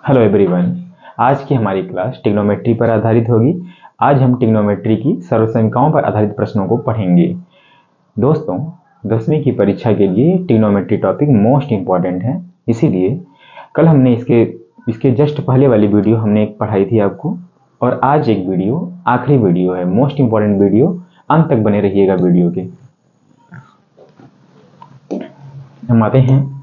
Hello everyone. आज की हमारी क्लास ट्रिग्नोमेट्री पर आधारित होगी। आज हम ट्रिग्नोमेट्री की सर्वसंख्याओं पर आधारित प्रश्नों को पढ़ेंगे। दोस्तों, 10वीं की परीक्षा के लिए ट्रिग्नोमेट्री टॉपिक मोस्ट इम्पॉर्टेंट है, इसीलिए कल हमने इसके जस्ट पहले वाली वीडियो हमने एक पढ़ाई थी आपको, और आज एक वीडियो आखिरी वीडियो है, मोस्ट इम्पॉर्टेंट वीडियो। अंत तक बने रहिएगा वीडियो के। हम आते हैं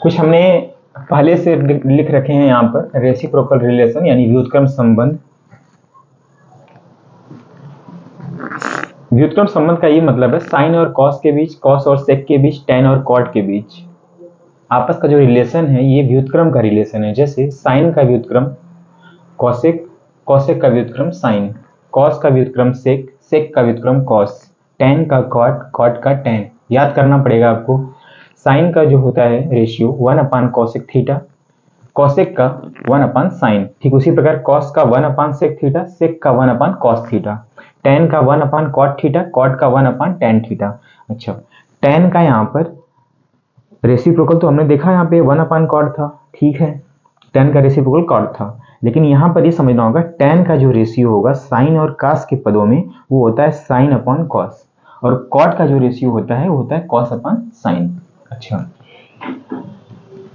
कुछ हमने पहले से लिख रखे हैं यहाँ पर, रेसिप्रोकल रिलेशन यानी व्युत्क्रम संबंध। व्युत्क्रम संबंध का ये मतलब है साइन और कॉस के बीच, कॉस और सेक के बीच, टेन और कॉट के बीच आपस का जो रिलेशन है ये व्युत्क्रम का रिलेशन है। जैसे साइन का व्युत्क्रम कॉसेक, कॉसेक का व्युत्क्रम साइन, कॉस का व्युत्क्रम सेक, सेक का व्युत्क्रम कॉस, टेन का कॉट, कॉट का टेन। याद करना पड़ेगा आपको। साइन का जो होता है रेशियो 1 कॉसेक थीटा, कॉसेक का 1 साइन। ठीक उसी प्रकार कॉस का 1 सेक थीटा, सेक का 1 कॉस थीटा, टेन का 1 कॉट थीटा, कॉट का 1 टेन थीटा। अच्छा, टेन का यहाँ पर रेसिप्रोकल तो हमने देखा, यहाँ पे 1 कॉट था, ठीक है, टेन का रेसिप्रोकल कॉट था। लेकिन यहाँ पर ये समझना होगा टेन का जो रेशियो होगा साइन और कास के पदों में वो होता है साइन अपॉन कॉस, और कॉट का जो रेशियो होता है वो होता है कॉस अपॉन साइन। अच्छा,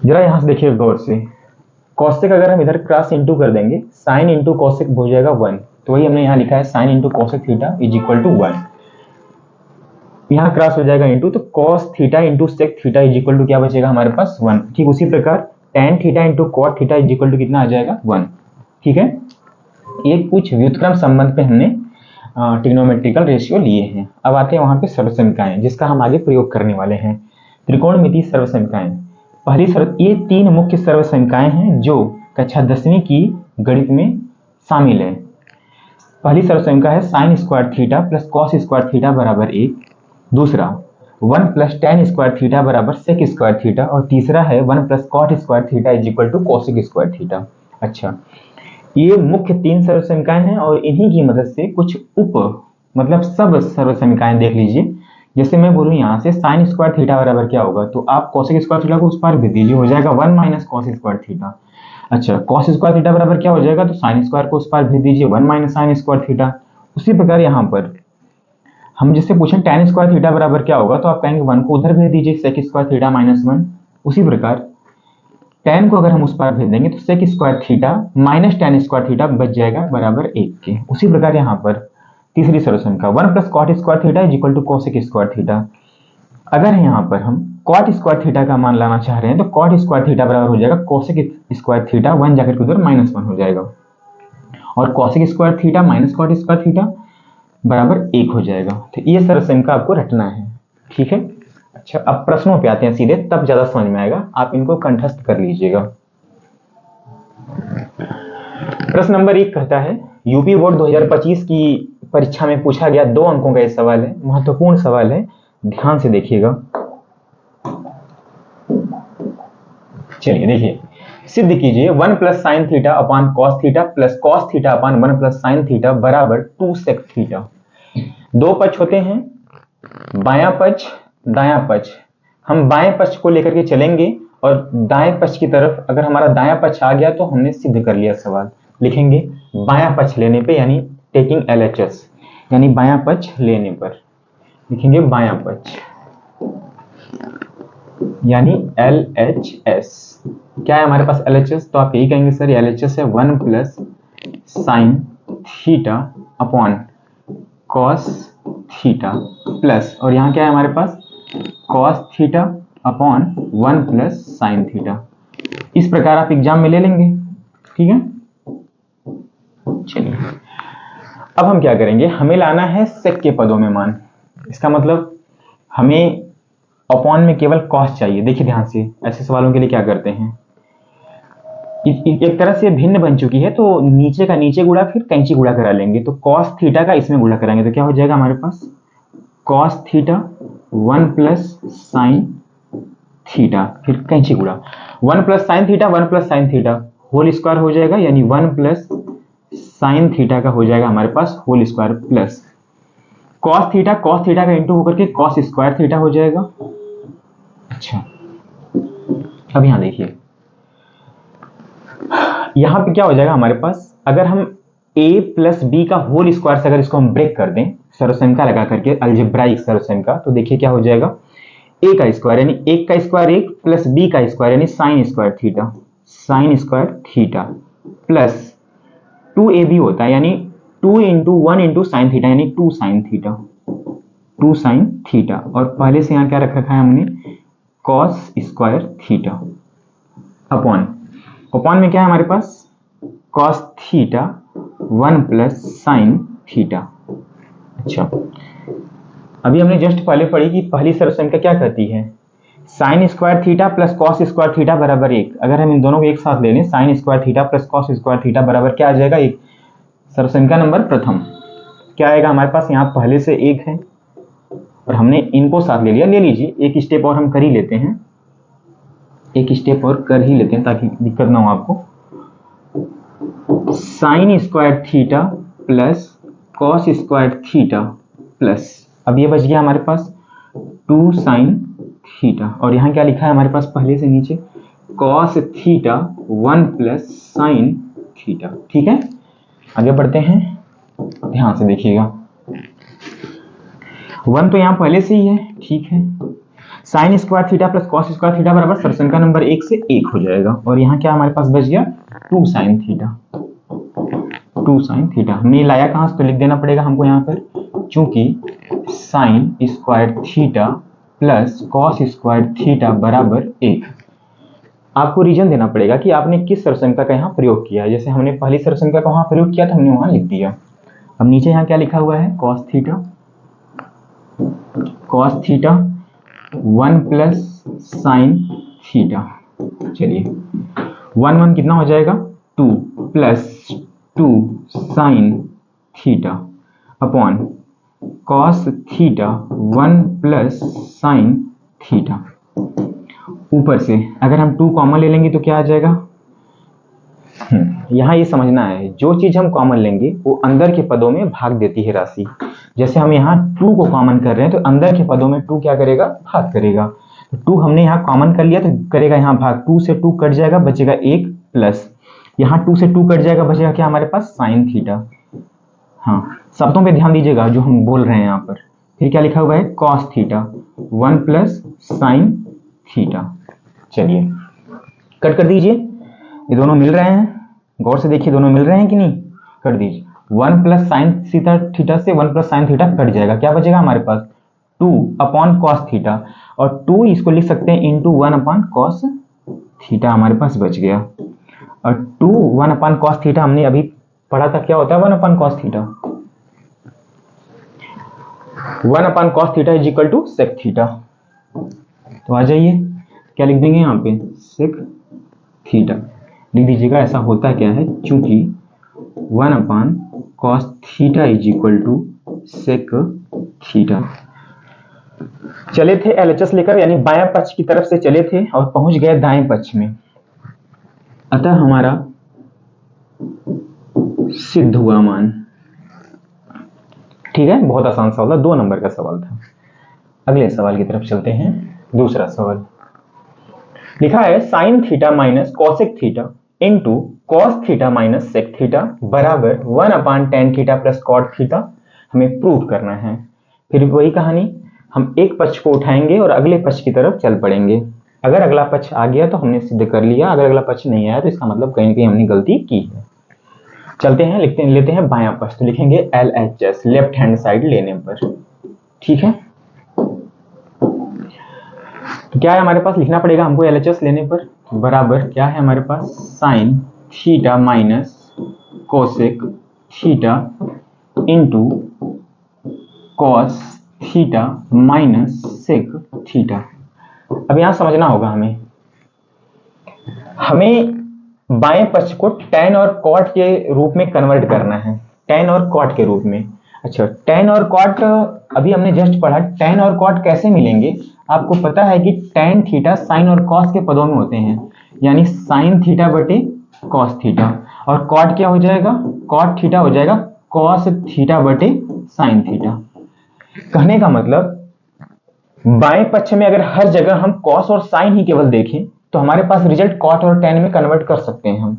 जरा यहां से देखिए गौर से। कॉसेक अगर हम इधर क्रॉस इंटू कर देंगे, साइन इंटू कॉसेक हो जाएगा 1, तो वही हमने यहाँ लिखा है sine into cosec theta is equal to 1। यहाँ क्रॉस हो जाएगा इंटू, तो cos theta into sec theta is equal to क्या बचेगा हमारे पास 1। ठीक उसी प्रकार tan theta into cot theta is equal to कितना आ जाएगा 1। ठीक है, ये कुछ व्युत्क्रम संबंध पे हमने ट्रिग्नोमेट्रिकल रेशियो लिए हैं। अब आते हैं वहां पे सर्वसंख्याएं, जिसका हम आगे प्रयोग करने वाले हैं। त्रिकोणमितीय सर्वसंख्याएं। ये 3 मुख्य सर्वसंख्याएं हैं जो कक्षा 10वीं की गणित में शामिल है। पहली सर्वसंख्या है sign square theta plus cos square theta बराबर 1। दूसरा 1 प्लस टेन स्क्वायर थीटा बराबर सेक स्क्वायर थीटा, और तीसरा है 1 plus cot square theta is equal to cosec square theta. अच्छा, ये मुख्य 3 सर्वसंख्याएं हैं, और इन्हीं की मदद से कुछ मतलब सब सर्वसंख्याएं देख लीजिए। जैसे मैं बोलूं यहाँ से साइन स्क्वायर थीटा बराबर क्या होगा, तो आप कोसेक स्क्वायर थीटा को उस पार भेज दीजिए, हो जाएगा 1 माइनस कॉस स्क्वायर थीटा। अच्छा, कॉस स्क्वायर थीटा बराबर क्या हो जाएगा, तो साइन स्क्वायर को उस पार भेज दीजिए, 1 माइनस साइन स्क्वायर थीटा। उसी प्रकार यहाँ पर हम जिससे पूछें टेन स्क्वायर थीटा बराबर क्या होगा, तो आप कहेंगे 1 को उधर भेज दीजिए, सेक स्क्वायर थीटा माइनस 1। उसी प्रकार टेन को अगर हम उस पार भेज देंगे तो sec square theta minus tan square theta बच जाएगा बराबर 1 के। उसी प्रकार यहाँ पर तीसरी सर्वसंख्या 1 plus cot square theta is equal to cosec square theta. अगर यहाँ पर हम कॉट स्क्वायर थीटा का मान लाना चाह रहे हैं तो कॉट स्क्वायर थीटा बराबर हो जाएगा कोसेक स्क्वायर थीटा, 1 जाकर के उधर -1 हो जाएगा, और cosec square theta minus cot square theta बराबर 1 हो जाएगा। तो ये सर्वसंख्या आपको रटना है, ठीक है। अच्छा, अब प्रश्नों पे आते हैं सीधे, तब ज्यादा समझ में आएगा, आप इनको कंठस्थ कर लीजिएगा। प्रश्न नंबर 1 कहता है, यूपी बोर्ड 2025 की परीक्षा में पूछा गया 2 अंकों का ये सवाल है, महत्वपूर्ण सवाल है, ध्यान से देखिएगा। चलिए देखिए, सिद्ध कीजिए 1 plus sine theta upon cos theta plus cos theta upon 1 plus sine theta बराबर 2 सेक थीटा। 2 पक्ष होते हैं, बायां पक्ष दायां पक्ष। हम बाएं पक्ष को लेकर के चलेंगे, और दाएं पक्ष की तरफ अगर हमारा दायां पक्ष आ गया तो हमने सिद्ध कर लिया सवाल। लिखेंगे बायां पक्ष लेने पे, यानी टेकिंग LHS, यानी बायां पक्ष लेने पर लिखेंगे बायां पक्ष यानी LHS। क्या है हमारे पास LHS, तो आप यही कहेंगे सर LHS है 1 plus sine theta upon cos theta plus, और यहाँ क्या है हमारे पास cos theta upon 1 plus sine theta. इस प्रकार आप एग्जाम में ले लेंगे, ठीक है। चलिए, अब हम क्या करेंगे, हमें लाना है सेक के पदों में मान। इसका मतलब हमें अपॉन में केवल कॉस चाहिए। देखिए ध्यान से, ऐसे सवालों के लिए क्या करते हैं, एक तरह से भिन्न बन चुकी है, तो नीचे का नीचे गुणा फिर कैंची गुणा करा लेंगे, तो कॉस थीटा का इसमें गुणा कराएंगे तो क्या हो जाएगा हमारे पास cos theta 1 plus sine theta, फिर कैंची गुणा 1 plus sine theta 1 plus sine theta whole square हो जाएगा, यानी 1 प्लस साइन थीटा का हो जाएगा हमारे पास whole square plus cos theta का इंटू होकर के कॉस स्क्वायर थीटा हो जाएगा। अच्छा, अब यहां देखिए, यहां पे क्या हो जाएगा हमारे पास, अगर हम a प्लस बी का होल स्क्वायर से अगर इसको हम ब्रेक कर दें सर्वसंख्या लगा करके, अलजेब्राइक सर्वसंख्या, तो देखिए क्या हो जाएगा, a का स्क्वायर यानी 1 का स्क्वायर 1 प्लस b का स्क्वायर यानी sign square theta plus 2ab होता है, यानी 2 इंटू 1 इंटू साइन थीटा यानी 2 साइन थीटा, और पहले से यहाँ क्या रख रखा है हमने, कॉस स्क्वायर थीटा अपॉन में क्या है हमारे पास, cos theta 1 plus sine theta. अच्छा, अभी हमने जस्ट पहले पढ़ी कि पहली सर्वसंख्या क्या कहती है, sign square theta plus cos square theta बराबर 1। अगर हम इन दोनों को एक साथ ले लें, sign square theta plus cos square theta बराबर क्या आ जाएगा, 1। सर्वसंख्या नंबर प्रथम क्या आएगा हमारे पास, यहाँ पहले से 1 है और हमने इनको साथ ले लिया, ले लीजिए, एक स्टेप और हम कर ही लेते हैं, ताकि दिक्कत ना हो आपको। Sign square theta plus cos square theta plus, अब ये बच गया हमारे पास 2 साइन थीटा, और यहाँ क्या लिखा है हमारे पास पहले से नीचे, cos theta 1 plus sine theta. ठीक है, आगे बढ़ते हैं, ध्यान से देखिएगा, 1 तो यहाँ पहले से ही है, ठीक है, sign square theta plus cos square theta बराबर सर्वसंख्या नंबर 1 से 1 हो जाएगा, और यहाँ क्या हमारे पास बच गया 2 साइन थीटा। हमने लाया कहाँ से, तो लिख देना पड़ेगा हमको यहाँ पर, चूंकि sign square theta plus cos square theta बराबर 1। आपको रीजन देना पड़ेगा कि आपने किस सर्वसंख्या का यहाँ प्रयोग किया है। जैसे हमने पहली सर्वसंख्या का वहां प्रयोग किया तो हमने वहां लिख दिया। अब नीचे यहाँ क्या लिखा हुआ है, cos theta 1 plus sine theta. चलिए 1 कितना हो जाएगा, 2 plus 2 sign theta upon cos theta 1 plus sine theta. ऊपर से अगर हम 2 कॉमन ले लेंगे तो क्या आ जाएगा, यहाँ ये समझना है, जो चीज हम कॉमन लेंगे वो अंदर के पदों में भाग देती है राशि। जैसे हम यहाँ 2 को कॉमन कर रहे हैं तो अंदर के पदों में 2 क्या करेगा, भाग करेगा। तो 2 हमने यहाँ कॉमन कर लिया तो करेगा यहाँ भाग, 2 से 2 कट जाएगा, बचेगा 1 प्लस यहाँ 2 से 2 कट जाएगा, बचेगा क्या हमारे पास, साइन थीटा। हाँ, शब्दों पे ध्यान दीजिएगा जो हम बोल रहे हैं यहाँ पर। फिर क्या लिखा हुआ है, cos theta 1 plus sine theta. चलिए कट कर दीजिए, ये दोनों मिल रहे हैं, गौर से देखिए दोनों मिल रहे हैं कि नहीं, कर दीजिए। 1 प्लस साइन थीटा से 1 प्लस साइन थीटा कट जाएगा, क्या बचेगा हमारे पास 2 अपॉन कॉस थीटा, और 2 इसको लिख सकते हैं इंटू 1 अपॉन कॉस थीटा, हमारे पास बच गया। और 2 1 अपॉन कॉस थीटा हमने अभी पढ़ा था, क्या होता है 1 upon cos theta, 1 upon cos theta is equal to sec theta. तो आ जाइए क्या लिख देंगे यहाँ पे, सेक थीटा लिख दीजिएगा। ऐसा होता क्या है, चूंकि 1 upon cos theta is equal to sec theta. चले थे एलएचएस लेकर, यानी बाएं पक्ष की तरफ से चले थे और पहुंच गए दाएं पक्ष में, अतः हमारा सिद्ध हुआ मान। ठीक है, बहुत आसान सवाल था, 2 नंबर का सवाल था। अगले सवाल की तरफ चलते हैं। दूसरा सवाल लिखा है, sine theta minus cosec theta into cos theta minus sec theta बराबर 1 upon tan theta plus cot theta हमें प्रूव करना है। फिर वही कहानी, हम एक पक्ष को उठाएंगे और अगले पक्ष की तरफ चल पड़ेंगे। अगर अगला पक्ष आ गया तो हमने सिद्ध कर लिया, अगर अगला पक्ष नहीं आया तो इसका मतलब कहीं ना कहीं हमने गलती की है। चलते हैं, लेते हैं बायां पक्ष, तो लिखेंगे LHS, लेफ्ट हैंड साइड लेने पर। ठीक है, तो क्या है हमारे पास, लिखना पड़ेगा हमको LHS लेने पर, बराबर क्या है हमारे पास, sine theta minus cosec theta into cos theta minus sec theta. अब यहां समझना होगा हमें बाएं पक्ष को tan और cot के रूप में कन्वर्ट करना है, tan और cot के रूप में। अच्छा, tan और cot अभी हमने जस्ट पढ़ा, tan और cot कैसे मिलेंगे। आपको पता है कि tan थीटा साइन और cos के पदों में होते हैं, यानी साइन थीटा बटे कॉस थीटा, और कॉट क्या हो जाएगा, कॉट थीटा हो जाएगा कॉस थीटा बटे साइन थीटा। कहने का मतलब बाएं पक्ष में अगर हर जगह हम कॉस और साइन ही केवल देखें तो हमारे पास रिजल्ट कॉट और टेन में कन्वर्ट कर सकते हैं हम।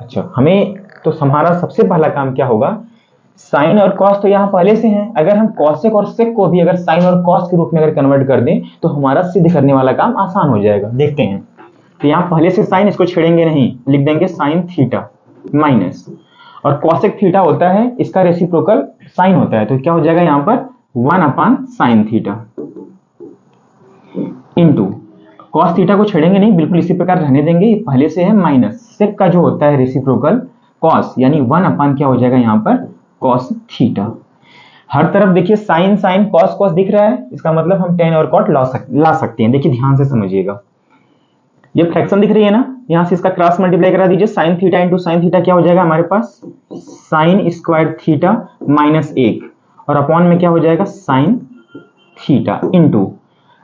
अच्छा, हमें तो हमारा सबसे पहला काम क्या होगा, साइन और कॉस तो यहाँ पहले से हैं, अगर हम कॉसेक और सेक को भी अगर साइन और कॉस के रूप में अगर कन्वर्ट कर दें तो हमारा सिद्ध करने वाला काम आसान हो जाएगा। देखते हैं, तो यहाँ पहले से साइन, इसको छेड़ेंगे नहीं, लिख देंगे साइन थीटा माइनस, और कॉसेक थीटा होता है इसका रेसिप्रोकल साइन होता है, तो क्या हो जाएगा यहाँ पर 1/sin theta into cos theta को छेड़ेंगे नहीं, बिल्कुल इसी प्रकार रहने देंगे, पहले से है माइनस सेक का जो होता है रेसिप्रोकल कॉस, यानी 1 क्या हो जाएगा यहाँ पर कॉस थीटा। हर तरफ देखिए साइन साइन कॉस कॉस दिख रहा है, इसका मतलब हम टेन और कॉट ला सकते हैं। देखिए ध्यान से समझिएगा, ये फ्रैक्शन दिख रही है ना, यहां से इसका क्रॉस मल्टीप्लाई करा दीजिए, sign theta into sine theta क्या हो जाएगा हमारे पास साइन स्क्वायर थीटा माइनस 1, और अपॉन में क्या हो जाएगा साइन थीटा इंटू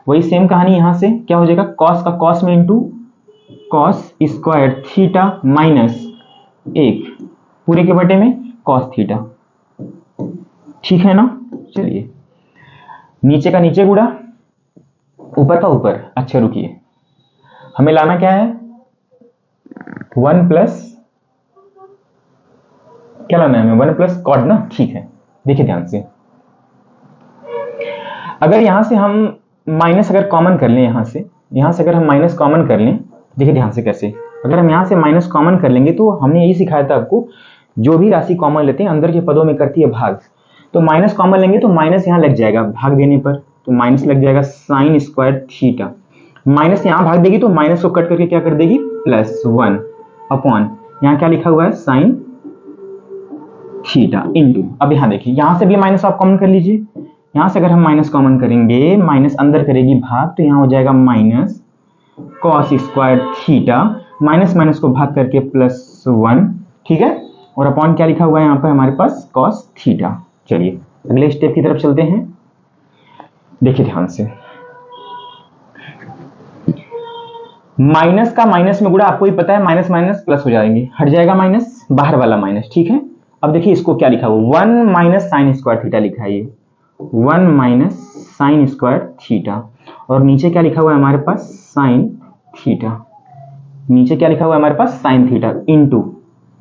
वही सेम कहानी यहां से क्या हो जाएगा कॉस का कॉस में into cos square theta minus 1 पूरे के बटे में कॉस थीटा। ठीक है ना, चलिए नीचे का नीचे गुड़ा ऊपर का ऊपर। अच्छा रुकिए, हमें लाना क्या है 1 प्लस क्या लाना है हमें 1 प्लस कॉट ना। ठीक है, देखिए ध्यान से, अगर यहां से हम माइनस अगर कॉमन कर लें, यहां से अगर हम माइनस कॉमन कर लें, देखिए ध्यान से कैसे, अगर हम यहां से माइनस कॉमन कर लेंगे तो हमने यही सिखाया था आपको, जो भी राशि कॉमन लेते हैं अंदर के पदों में करती है भाग, तो माइनस कॉमन लेंगे तो माइनस यहां लग जाएगा भाग देने पर, तो माइनस लग जाएगा साइन स्क्वायर थीटा, माइनस यहां भाग देगी तो माइनस को कट करके क्या कर देगी +1 अपॉन यहां क्या लिखा हुआ है साइन थीटा इंटू, अब यहां देखिए यहां से भी माइनस आप कॉमन कर लीजिए, यहां से अगर हम माइनस कॉमन करेंगे माइनस अंदर करेगी भाग, तो यहां हो जाएगा minus cos square theta, minus minus को भाग करके +1, ठीक है, और अपॉन क्या लिखा हुआ है यहाँ पर हमारे पास कॉस थीटा। चलिए अगले स्टेप की तरफ चलते हैं, देखिए ध्यान से, माइनस का माइनस में गुणा, आपको ही पता है माइनस माइनस प्लस हो जाएंगे, हट जाएगा माइनस, बाहर वाला माइनस, ठीक है। अब देखिए इसको क्या लिखा हुआ 1 माइनस साइन स्क्वायर थीटा लिखा है, ये 1 माइनस साइन स्क्वायर थीटा, और नीचे क्या लिखा हुआ है हमारे पास साइन थीटा, नीचे क्या लिखा हुआ है हमारे पास साइन थीटा इंटू,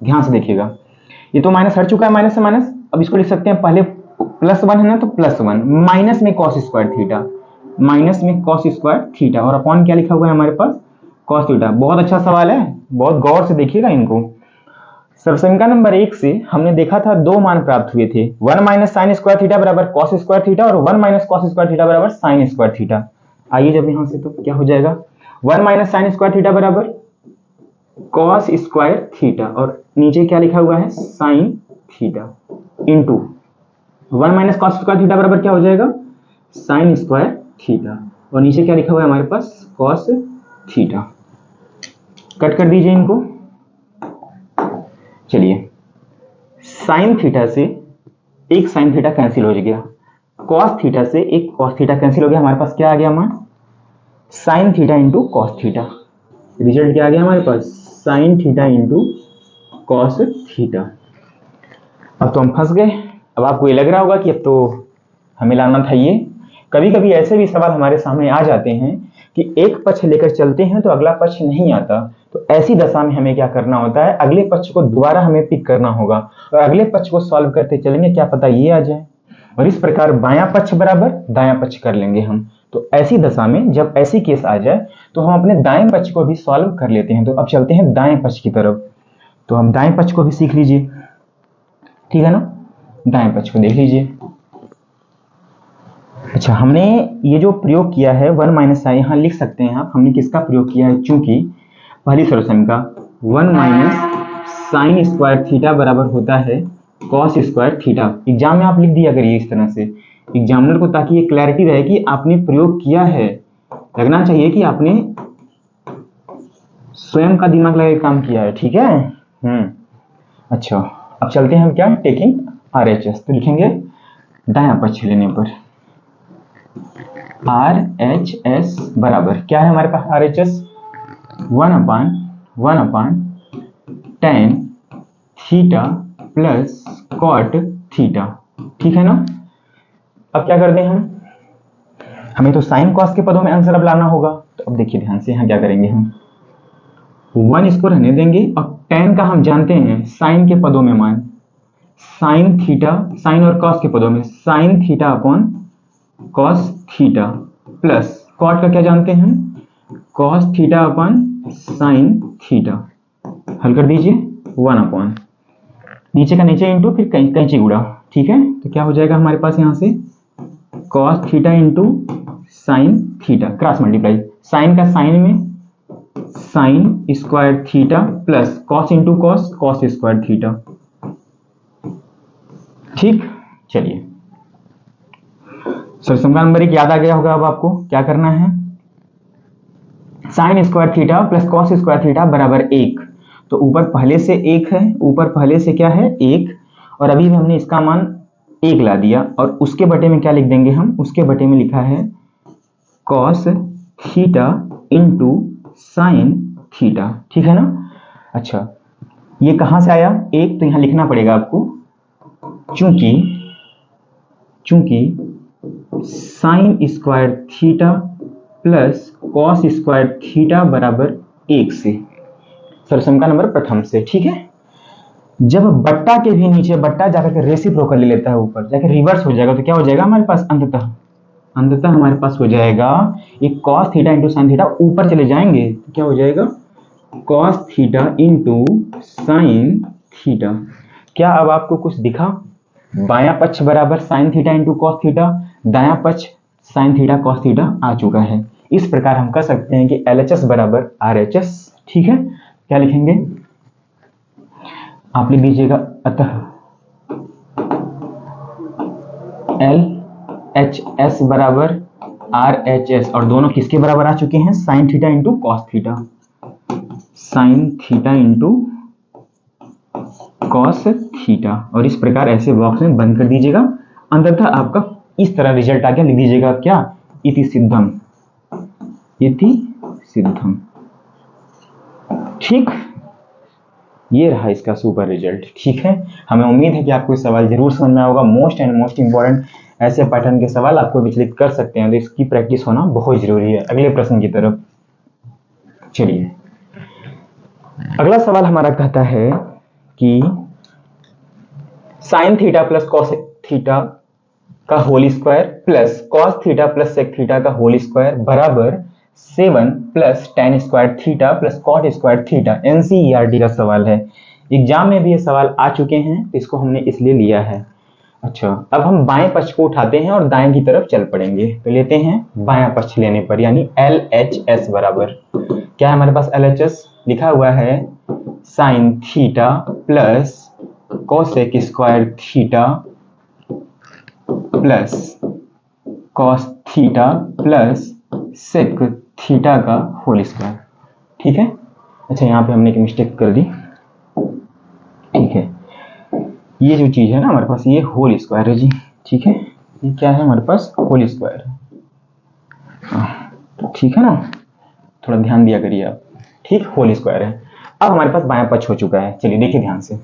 ध्यान से देखिएगा ये तो माइनस हट चुका है माइनस से माइनस, अब इसको लिख सकते हैं पहले +1 है ना, तो +1 माइनस में कॉस स्क्वायर थीटा, माइनस में कॉस स्क्वायर थीटा, और अपॉन क्या लिखा हुआ है हमारे पास कॉस थीटा। बहुत अच्छा सवाल है, बहुत गौर से देखिएगा इनको। सर्वसंख्या नंबर 1 से हमने देखा था 2 मान प्राप्त हुए थे, 1 माइनस साइन स्क्वायर थीटा बराबर कॉस स्क्वायर थीटा, और 1 माइनस कॉस स्क्वायर थीटा बराबर साइन स्क्वायर थीटा। आइए जब यहां से, तो क्या हो जाएगा 1 माइनस साइन स्क्वायर थीटा बराबर कॉस स्क्वायर थीटा, और नीचे क्या लिखा हुआ है sine theta into 1 minus cos square theta बराबर क्या हो जाएगा साइन स्क्वायर थीटा, और नीचे क्या लिखा हुआ है हमारे पास कॉस थीटा। कट कर दीजिए इनको। चलिए साइन थीटा से एक साइन थीटा कैंसिल हो गया, कॉस थीटा से एक कॉस थीटा कैंसिल हो गया, हमारे पास क्या आ गया मान sine theta into cos theta, result क्या आ गया हमारे पास sine theta into cos theta. अब तो हम फंस गए। अब आपको ये लग रहा होगा कि अब तो हमें लाना था ये। कभी कभी ऐसे भी सवाल हमारे सामने आ जाते हैं कि एक पक्ष लेकर चलते हैं तो अगला पक्ष नहीं आता, तो ऐसी दशा में हमें क्या करना होता है, अगले पक्ष को दोबारा हमें पिक करना होगा और अगले पक्ष को सॉल्व करते चलेंगे, क्या पता ये आ जाए, और इस प्रकार बायां पक्ष बराबर दायां पक्ष कर लेंगे हम। तो ऐसी दशा में जब ऐसी केस आ जाए तो हम अपने दाएं पक्ष को भी सॉल्व कर लेते हैं। तो अब चलते हैं दाएं पक्ष की तरफ, तो हम दाएं पक्ष को भी सीख लीजिए, ठीक है ना, दाएं पक्ष को देख लीजिए। अच्छा, हमने ये जो प्रयोग किया है 1 माइनस साइन, यहाँ लिख सकते हैं आप हमने किसका प्रयोग किया है, चूंकि पहली सॉल्यूशन का 1 माइनस साइन स्क्वायर थीटा बराबर होता है कॉस स्क्वायर थीटा। एग्जाम में आप लिख दिया करिए इस तरह से एग्जामिनर को, ताकि ये क्लैरिटी रहे कि आपने प्रयोग किया है, लगना चाहिए कि आपने स्वयं का दिमाग लगा के काम किया है, ठीक है। अच्छा, अब चलते हैं हम क्या टेकिंग RHS, तो लिखेंगे दायां पक्ष लेने पर RHS बराबर क्या है हमारे पास RHS 1/1 tan theta plus cot theta, ठीक है ना। अब क्या कर दें हम, हमें तो साइन कॉस के पदों में आंसर अब लाना होगा। तो अब देखिए ध्यान से, यहाँ क्या करेंगे हम, 1 इसको रहने देंगे और tan का हम जानते हैं साइन के पदों में मान, साइन थीटा, साइन और कॉस के पदों में sine theta upon cos theta plus cot का क्या जानते हैं, cos theta upon sine theta. हल कर दीजिए, 1 अपॉन नीचे का नीचे इंटू फिर कैंची गुड़ा, ठीक है। तो क्या हो जाएगा हमारे पास यहाँ से cos theta into sine theta, cross multiply, sine का साइन में sine square theta plus cos into cos, cos square theta, ठीक। चलिए समीकरण नंबर 1 याद आ गया होगा। अब आपको क्या करना है, sign square theta plus cos square theta बराबर 1। तो ऊपर पहले से 1 है, ऊपर पहले से क्या है 1, और अभी भी हमने इसका मान 1 ला दिया, और उसके बटे में क्या लिख देंगे हम, उसके बटे में लिखा है cos theta into sine theta, ठीक है ना। अच्छा ये कहां से आया 1, तो यहां लिखना पड़ेगा आपको, चूंकि sign square theta plus cos square theta बराबर 1 से, समीकरण नंबर प्रथम से, ठीक है। जब बट्टा के भी नीचे बट्टा जाकर के रेसिप्रोकल ले लेता है, ऊपर जाकर रिवर्स हो जाएगा, तो क्या हो जाएगा हमारे पास, अंततः हमारे पास हो जाएगा एक cos theta into sine theta, ऊपर चले जाएंगे तो क्या हो जाएगा cos theta into sine theta. क्या अब आपको कुछ दिखा, बायां पक्ष बराबर sign theta into cos theta, दायां पक्ष साइन थीटा कॉस थीटा आ चुका है। इस प्रकार हम कह सकते हैं कि LHS बराबर RHS, ठीक है। क्या लिखेंगे, आप लिख दीजिएगा, अतः LHS बराबर RHS, और दोनों किसके बराबर आ चुके हैं, sign theta into cos theta, sign theta into cos theta, और इस प्रकार ऐसे बॉक्स में बंद कर दीजिएगा। अंततः आपका इस तरह रिजल्ट आ गया, लिख दीजिएगा आप क्या, इति सिद्धम, इति सिद्धम, ठीक। ये रहा इसका सुपर रिजल्ट, ठीक है। हमें उम्मीद है कि आपको इस सवाल जरूर समझ में आएगा। मोस्ट एंड मोस्ट इंपॉर्टेंट ऐसे पैटर्न के सवाल आपको विचलित कर सकते हैं, तो इसकी प्रैक्टिस होना बहुत जरूरी है। अगले प्रश्न की तरफ चलिए। अगला सवाल हमारा कहता है कि sine theta plus cos theta का whole square plus cos theta plus sec theta का होल स्क्वायर बराबर 7 plus tan square theta plus cot square theta. NCERT का सवाल है, एग्जाम में भी ये सवाल आ चुके हैं, तो इसको हमने इसलिए लिया है। अच्छा अब हम बाएं पक्ष को उठाते हैं और दाएं की तरफ चल पड़ेंगे, तो लेते हैं बायां पक्ष लेने पर, यानी LHS बराबर क्या है हमारे पास, LHS लिखा हुआ है sine theta plus cosec square theta plus cos theta plus sec theta का होल स्क्वायर, ठीक है। अच्छा यहाँ पे हमने एक मिस्टेक कर दी, ठीक है। ये जो चीज है ना हमारे पास, ये होल स्क्वायर है जी, ठीक है। ये क्या है हमारे पास, होल स्क्वायर है, ठीक है ना, थोड़ा ध्यान दिया करिए आप, ठीक। होल स्क्वायर है। अब हमारे पास बायां पक्ष हो चुका है। चलिए देखिए ध्यान से,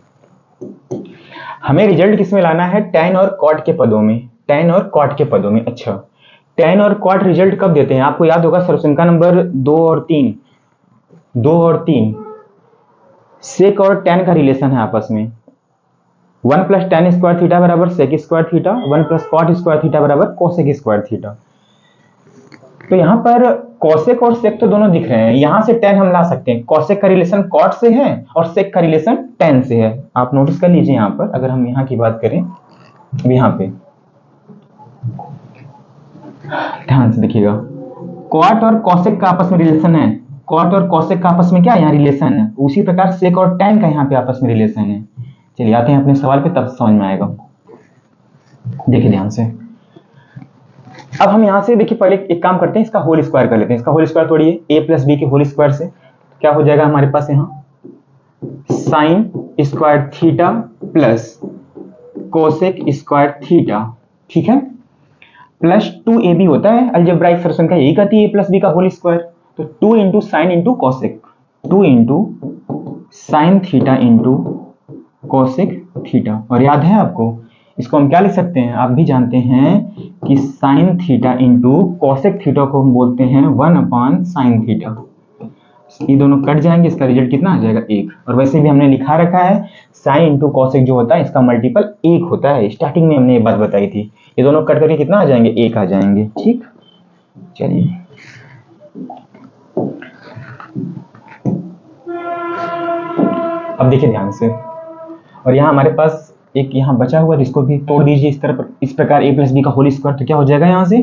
हमें रिजल्ट किसमें लाना है, टैन और कॉट के पदों में, टैन और कॉट के पदों में। अच्छा टैन और कॉट रिजल्ट कब देते हैं, आपको याद होगा समीकरण नंबर 2 और 3 सेक और टैन का रिलेशन है आपस में, 1 प्लस टेन स्क्वायर थीटा बराबर sec square theta, 1 plus cot square theta बराबर कोसेक स्क्वायर थीटा। तो यहाँ पर कोसेक और सेक तो दोनों दिख रहे हैं, यहां से टैन हम ला सकते हैं। कोसेक का रिलेशन कॉट से है और सेक का रिलेशन टैन से है, आप नोटिस कर लीजिए। यहाँ पर अगर हम यहाँ की बात करें, यहाँ पे ध्यान से देखिएगा, कॉट और कोसेक का आपस में रिलेशन है, कॉट और कोसेक का आपस में क्या यहाँ रिलेशन है, उसी प्रकार सेक और टैन का यहाँ पे आपस में रिलेशन है। चलिए आते हैं अपने सवाल पे, तब समझ में आएगा। देखिए ध्यान से, अब हम यहाँ से देखिए पहले एक काम करते हैं, इसका होल स्क्वायर कर लेते हैं। इसका होल स्क्वायर तोड़िए, a प्लस बी के होल स्क्वायर से क्या हो जाएगा हमारे पास, यहाँ sine square theta plus cosec square theta, ठीक है, प्लस 2ab होता है अलजेब्राइक सॉल्यूशन का, यही कहती है a प्लस बी का होल स्क्वायर। तो 2 into sine into cosec, 2 into sine theta into cosec theta. और याद है आपको, इसको हम क्या लिख सकते हैं, आप भी जानते हैं कि sine theta into cosec theta को हम बोलते हैं 1/sin थीटा। ये दोनों कट जाएंगे, इसका रिजल्ट कितना आ जाएगा 1। और वैसे भी हमने लिखा रखा है साइन इंटू कोसेक जो होता है इसका मल्टीपल 1 होता है, स्टार्टिंग में हमने ये बात बताई थी। ये दोनों कट करके कितना आ जाएंगे, 1 आ जाएंगे। ठीक, चलिए अब देखिए ध्यान से, और यहाँ हमारे पास एक यहाँ बचा हुआ, इसको भी तोड़ दीजिए इस तरह, इस प्रकार a प्लस बी का होल स्क्वायर। तो क्या हो जाएगा यहाँ से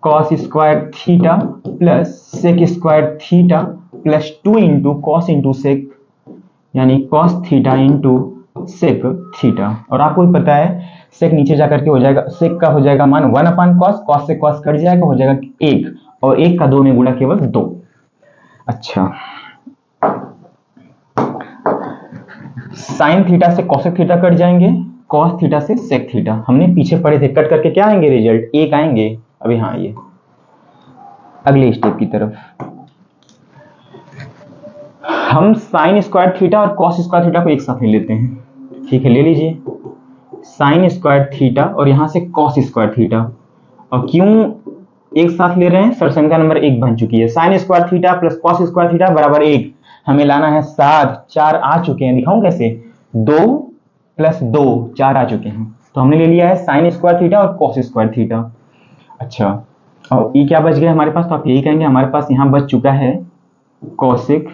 cos square theta plus sec square theta plus 2 into cos into sec, यानी cos theta into sec theta. और आपको भी पता है सेक नीचे जाकर के हो जाएगा, सेक का हो जाएगा मान 1/cos, कॉस से कॉस कट जाएगा, हो जाएगा 1, और 1 का 2 में गुणा केवल 2। अच्छा, साइन थीटा से कॉसेक थीटा कट जाएंगे, कॉस थीटा से सेक थीटा। हमने पीछे पढ़े थे, कट करके क्या आएंगे रिजल्ट 1 आएंगे। अभी हाँ, ये अगले स्टेप की तरफ हम साइन स्क्वायर थीटा और कॉस स्क्वायर थीटा को एक साथ ले लेते हैं। ठीक है, ले लीजिए साइन स्क्वायर थीटा और यहां से कॉस स्क्वायर थीटा। और क्यों एक साथ ले रहे हैं, सरसंख्या नंबर 1 बन चुकी है। Sign square theta plus cos square theta बराबर 1, हमें लाना है 7, 4 आ चुके हैं। दिखाऊं कैसे, 2 + 2 4 आ चुके हैं। तो हमने ले लिया है साइन स्क्वायर थीटा और कॉस स्क्वायर थीटा। अच्छा, और ये क्या बच गया हमारे पास, तो आप यही कहेंगे हमारे पास यहाँ बच चुका है कोसेक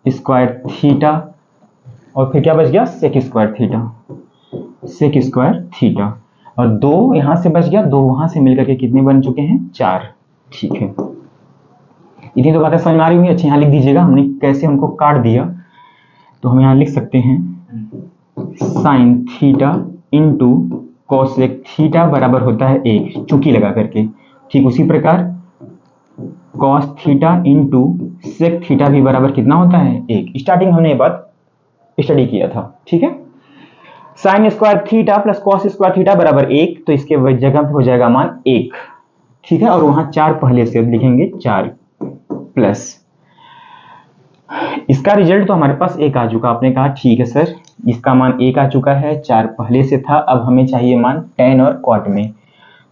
स्क्वायर थीटा, और फिर क्या बच गया sec square theta, sec square theta. और 2 यहां से बच गया, 2 वहां से मिलकर के कितने बन चुके हैं, 4। ठीक है, इतनी तो बातें समझ में आ रही होंगी। अच्छा, यहाँ लिख दीजिएगा हमने कैसे उनको काट दिया। तो हम यहाँ लिख सकते हैं sign theta into cosec theta बराबर होता है 1, चुकी लगा करके। ठीक उसी प्रकार cos theta into sec theta भी बराबर कितना होता है, 1। स्टार्टिंग हमने ये बात स्टडी किया था। ठीक है, sign square theta plus cos square theta बराबर 1, तो इसके जगह पे हो जाएगा मान 1। ठीक है, और वहां 4 पहले से लिखेंगे, 4 प्लस इसका रिजल्ट तो हमारे पास 1 आ चुका। आपने कहा ठीक है सर, इसका मान 1 आ चुका है, 4 पहले से था, अब हमें चाहिए मान tan और cot में।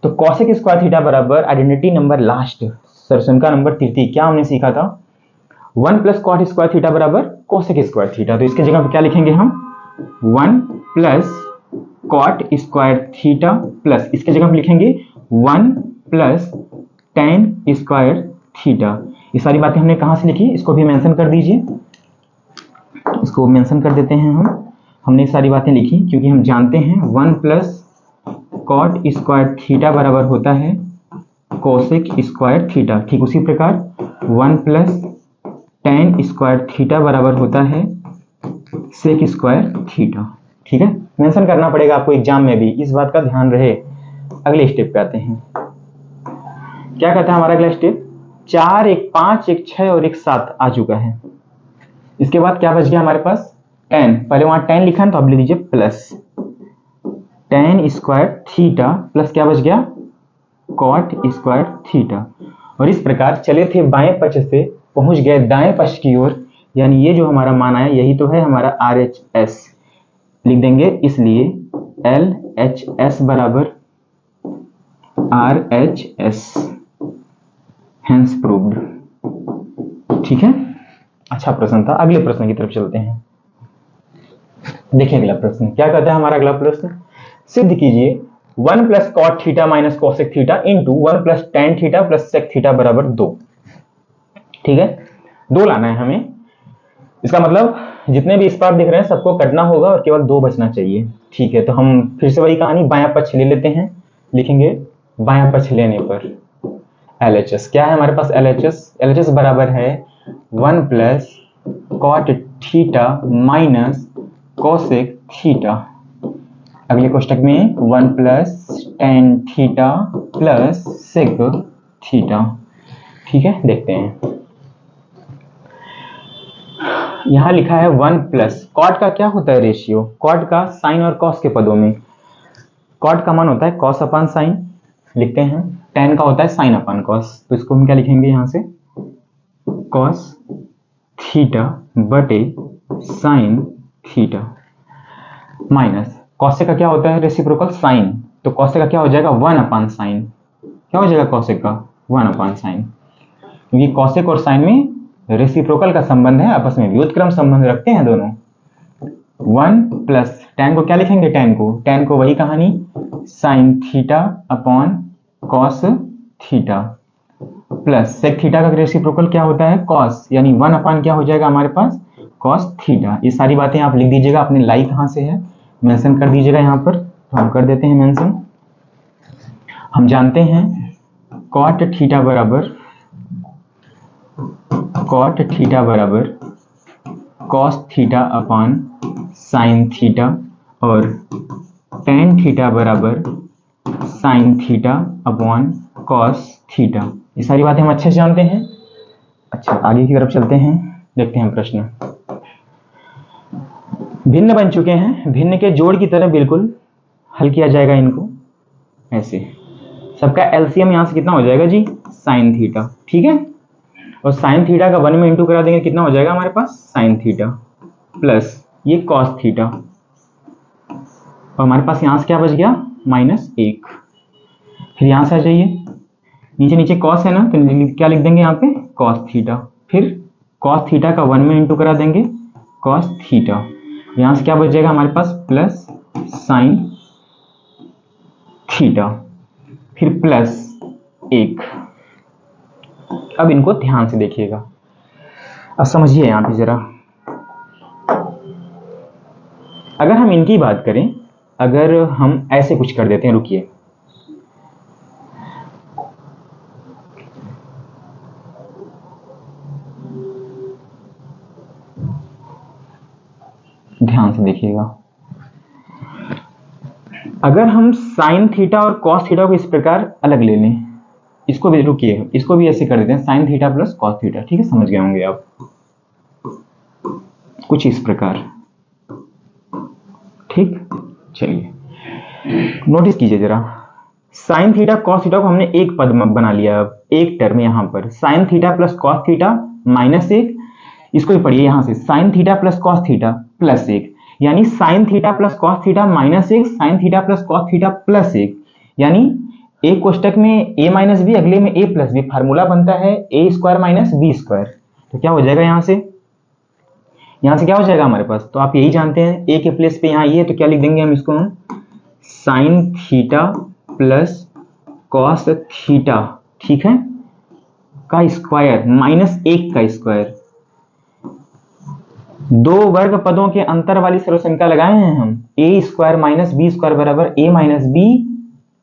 तो कॉसेक स्क्वायर थीटा बराबर आइडेंटिटी नंबर लास्ट, सरसंख्या नंबर 33, क्या हमने सीखा था, 1 + cot स्क्वायर थीटा बराबर कोसेक स्क्वायर थीटा। तो इसके जगह पर क्या लिखेंगे हम, 1 + cot स्क्वायर थीटा प्लस इसके जगह पर लिखेंगे 1 + tan स्क्वायर थीटा। ये सारी बातें हमने कहां से लिखी, इसको भी मेंशन कर दीजिए, इसको मेंशन कर देते हैं हमने सारी बातें लिखी क्योंकि हम जानते हैं 1 + cot स्क्वायर थीटा बराबर होता है कोसेक स्क्वायर थीटा। ठीक उसी प्रकार 1 + tan स्क्वायर थीटा बराबर होता है सेक स्क्वायर थीटा। ठीक है, मेंशन करना पड़ेगा आपको एग्जाम में भी, इस बात का ध्यान रहे। अगले स्टेप पे आते हैं, क्या कहता है हमारा अगला स्टेप, 4, 1 5, 1 6 और 1 7 आ चुका है। इसके बाद क्या बच गया हमारे पास, tan। पहले वहां tan लिखा है तो अब ले लीजिए plus tan square theta plus क्या बच गया, cot स्क्वायर थीटा। और इस प्रकार चले थे बाएं पक्ष से पहुंच गए दाएं पक्ष की ओर, यानी ये जो हमारा मान आया यही तो है हमारा RHS। लिख देंगे इसलिए LHS बराबर RHS, हेंस प्रूव्ड। ठीक है, अच्छा प्रश्न था। अगले प्रश्न की तरफ चलते हैं। देखिए अगला प्रश्न क्या कहता है हमारा अगला प्रश्न, सिद्ध कीजिए 1 + cot theta minus cosec theta into 1 + tan theta plus sec theta बराबर 2। ठीक है, 2 लाना है हमें। इसका मतलब जितने भी इस पार दिख रहे हैं सबको कटना होगा और केवल 2 बचना चाहिए। ठीक है, तो हम फिर से वही कहानी, बायां पक्ष ले लेते हैं। लिखेंगे बायां पक्ष लेने पर LHS क्या है हमारे पास, LHS बराबर है 1 + cot theta minus cosec theta. अगले कोष्टक में 1 + tan theta plus sec theta. ठीक है, देखते हैं यहां लिखा है 1 + cot का क्या होता है रेशियो, cot का साइन और cos के पदों में cot का मान होता है cos/sin, लिखते हैं tan का होता है sin/cos। तो इसको हम क्या लिखेंगे यहां से, cos थीटा बटे साइन थीटा माइनस कॉसेक का क्या होता है रेसिप्रोकल साइन, तो कॉसेक का क्या हो जाएगा 1/sin, क्या हो जाएगा कॉसेक का 1/sin, क्योंकि कॉसेक और साइन में रेसिप्रोकल का संबंध है, आपस में व्युत्क्रम संबंध रखते हैं दोनों। 1 प्लस tan को क्या लिखेंगे, tan को वही कहानी sine theta upon cos theta plus sec theta का रेसिप्रोकल क्या होता है कॉस, यानी 1 क्या हो जाएगा हमारे पास कॉस थीटा। ये सारी बातें आप लिख दीजिएगा, अपनी लाई कहाँ से है मेंशन कर दीजिएगा यहाँ पर, तो हम कर देते हैं मेंशन। हम जानते हैं कॉट थीटा बराबर cos theta upon sine theta और टेन थीटा बराबर sign theta upon cos theta. ये सारी बातें हम अच्छे से जानते हैं। अच्छा, आगे की तरफ चलते हैं, देखते हैं प्रश्न। भिन्न बन चुके हैं, भिन्न के जोड़ की तरह बिल्कुल हल किया जाएगा इनको ऐसे। सबका एलसीएम यहाँ से कितना हो जाएगा जी साइन थीटा, ठीक है, और साइन थीटा का 1 में इंटू करा देंगे, कितना हो जाएगा हमारे पास साइन थीटा प्लस ये कॉस थीटा, और हमारे पास यहाँ से क्या बच गया -1। फिर यहाँ से आ जाइए, नीचे नीचे कॉस है ना, तो क्या लिख देंगे यहाँ पे कॉस थीटा, फिर कॉस थीटा का 1 में इंटू करा देंगे कॉस थीटा, यहाँ से क्या बच जाएगा हमारे पास प्लस साइन थीटा, फिर प्लस 1। अब इनको ध्यान से देखिएगा, अब समझिए यहाँ पे जरा। अगर हम इनकी बात करें, अगर हम ऐसे कुछ कर देते हैं, रुकिए, ध्यान से देखिएगा। अगर हम साइन थीटा और कॉस थीटा को इस प्रकार अलग ले लें, इसको भी रुकिए, इसको भी ऐसे कर देते हैं sign theta plus cos theta, ठीक है, समझ गए होंगे आप, कुछ इस प्रकार, ठीक। चलिए नोटिस कीजिए जरा, साइन थीटा कॉस थीटा को हमने एक पद बना लिया, अब एक टर्म यहाँ पर sign theta plus cos theta -1, इसको भी पढ़िए यहाँ से sign theta plus cos theta +1, यानी sign theta plus cos theta -1 sign theta plus cos theta +1, यानी एक कोष्टक में a माइनस बी, अगले में a प्लस बी, फार्मूला बनता है a² - b²। तो क्या हो जाएगा यहाँ से क्या हो जाएगा हमारे पास, तो आप यही जानते हैं a के प्लेस पे यहाँ ये है, तो क्या लिख देंगे हम इसको, sign theta plus cos theta, ठीक है, का स्क्वायर -1 का स्क्वायर। दो वर्ग पदों के अंतर वाली सर्वसंख्या लगाए हैं हम, a² - b² बराबर a - b,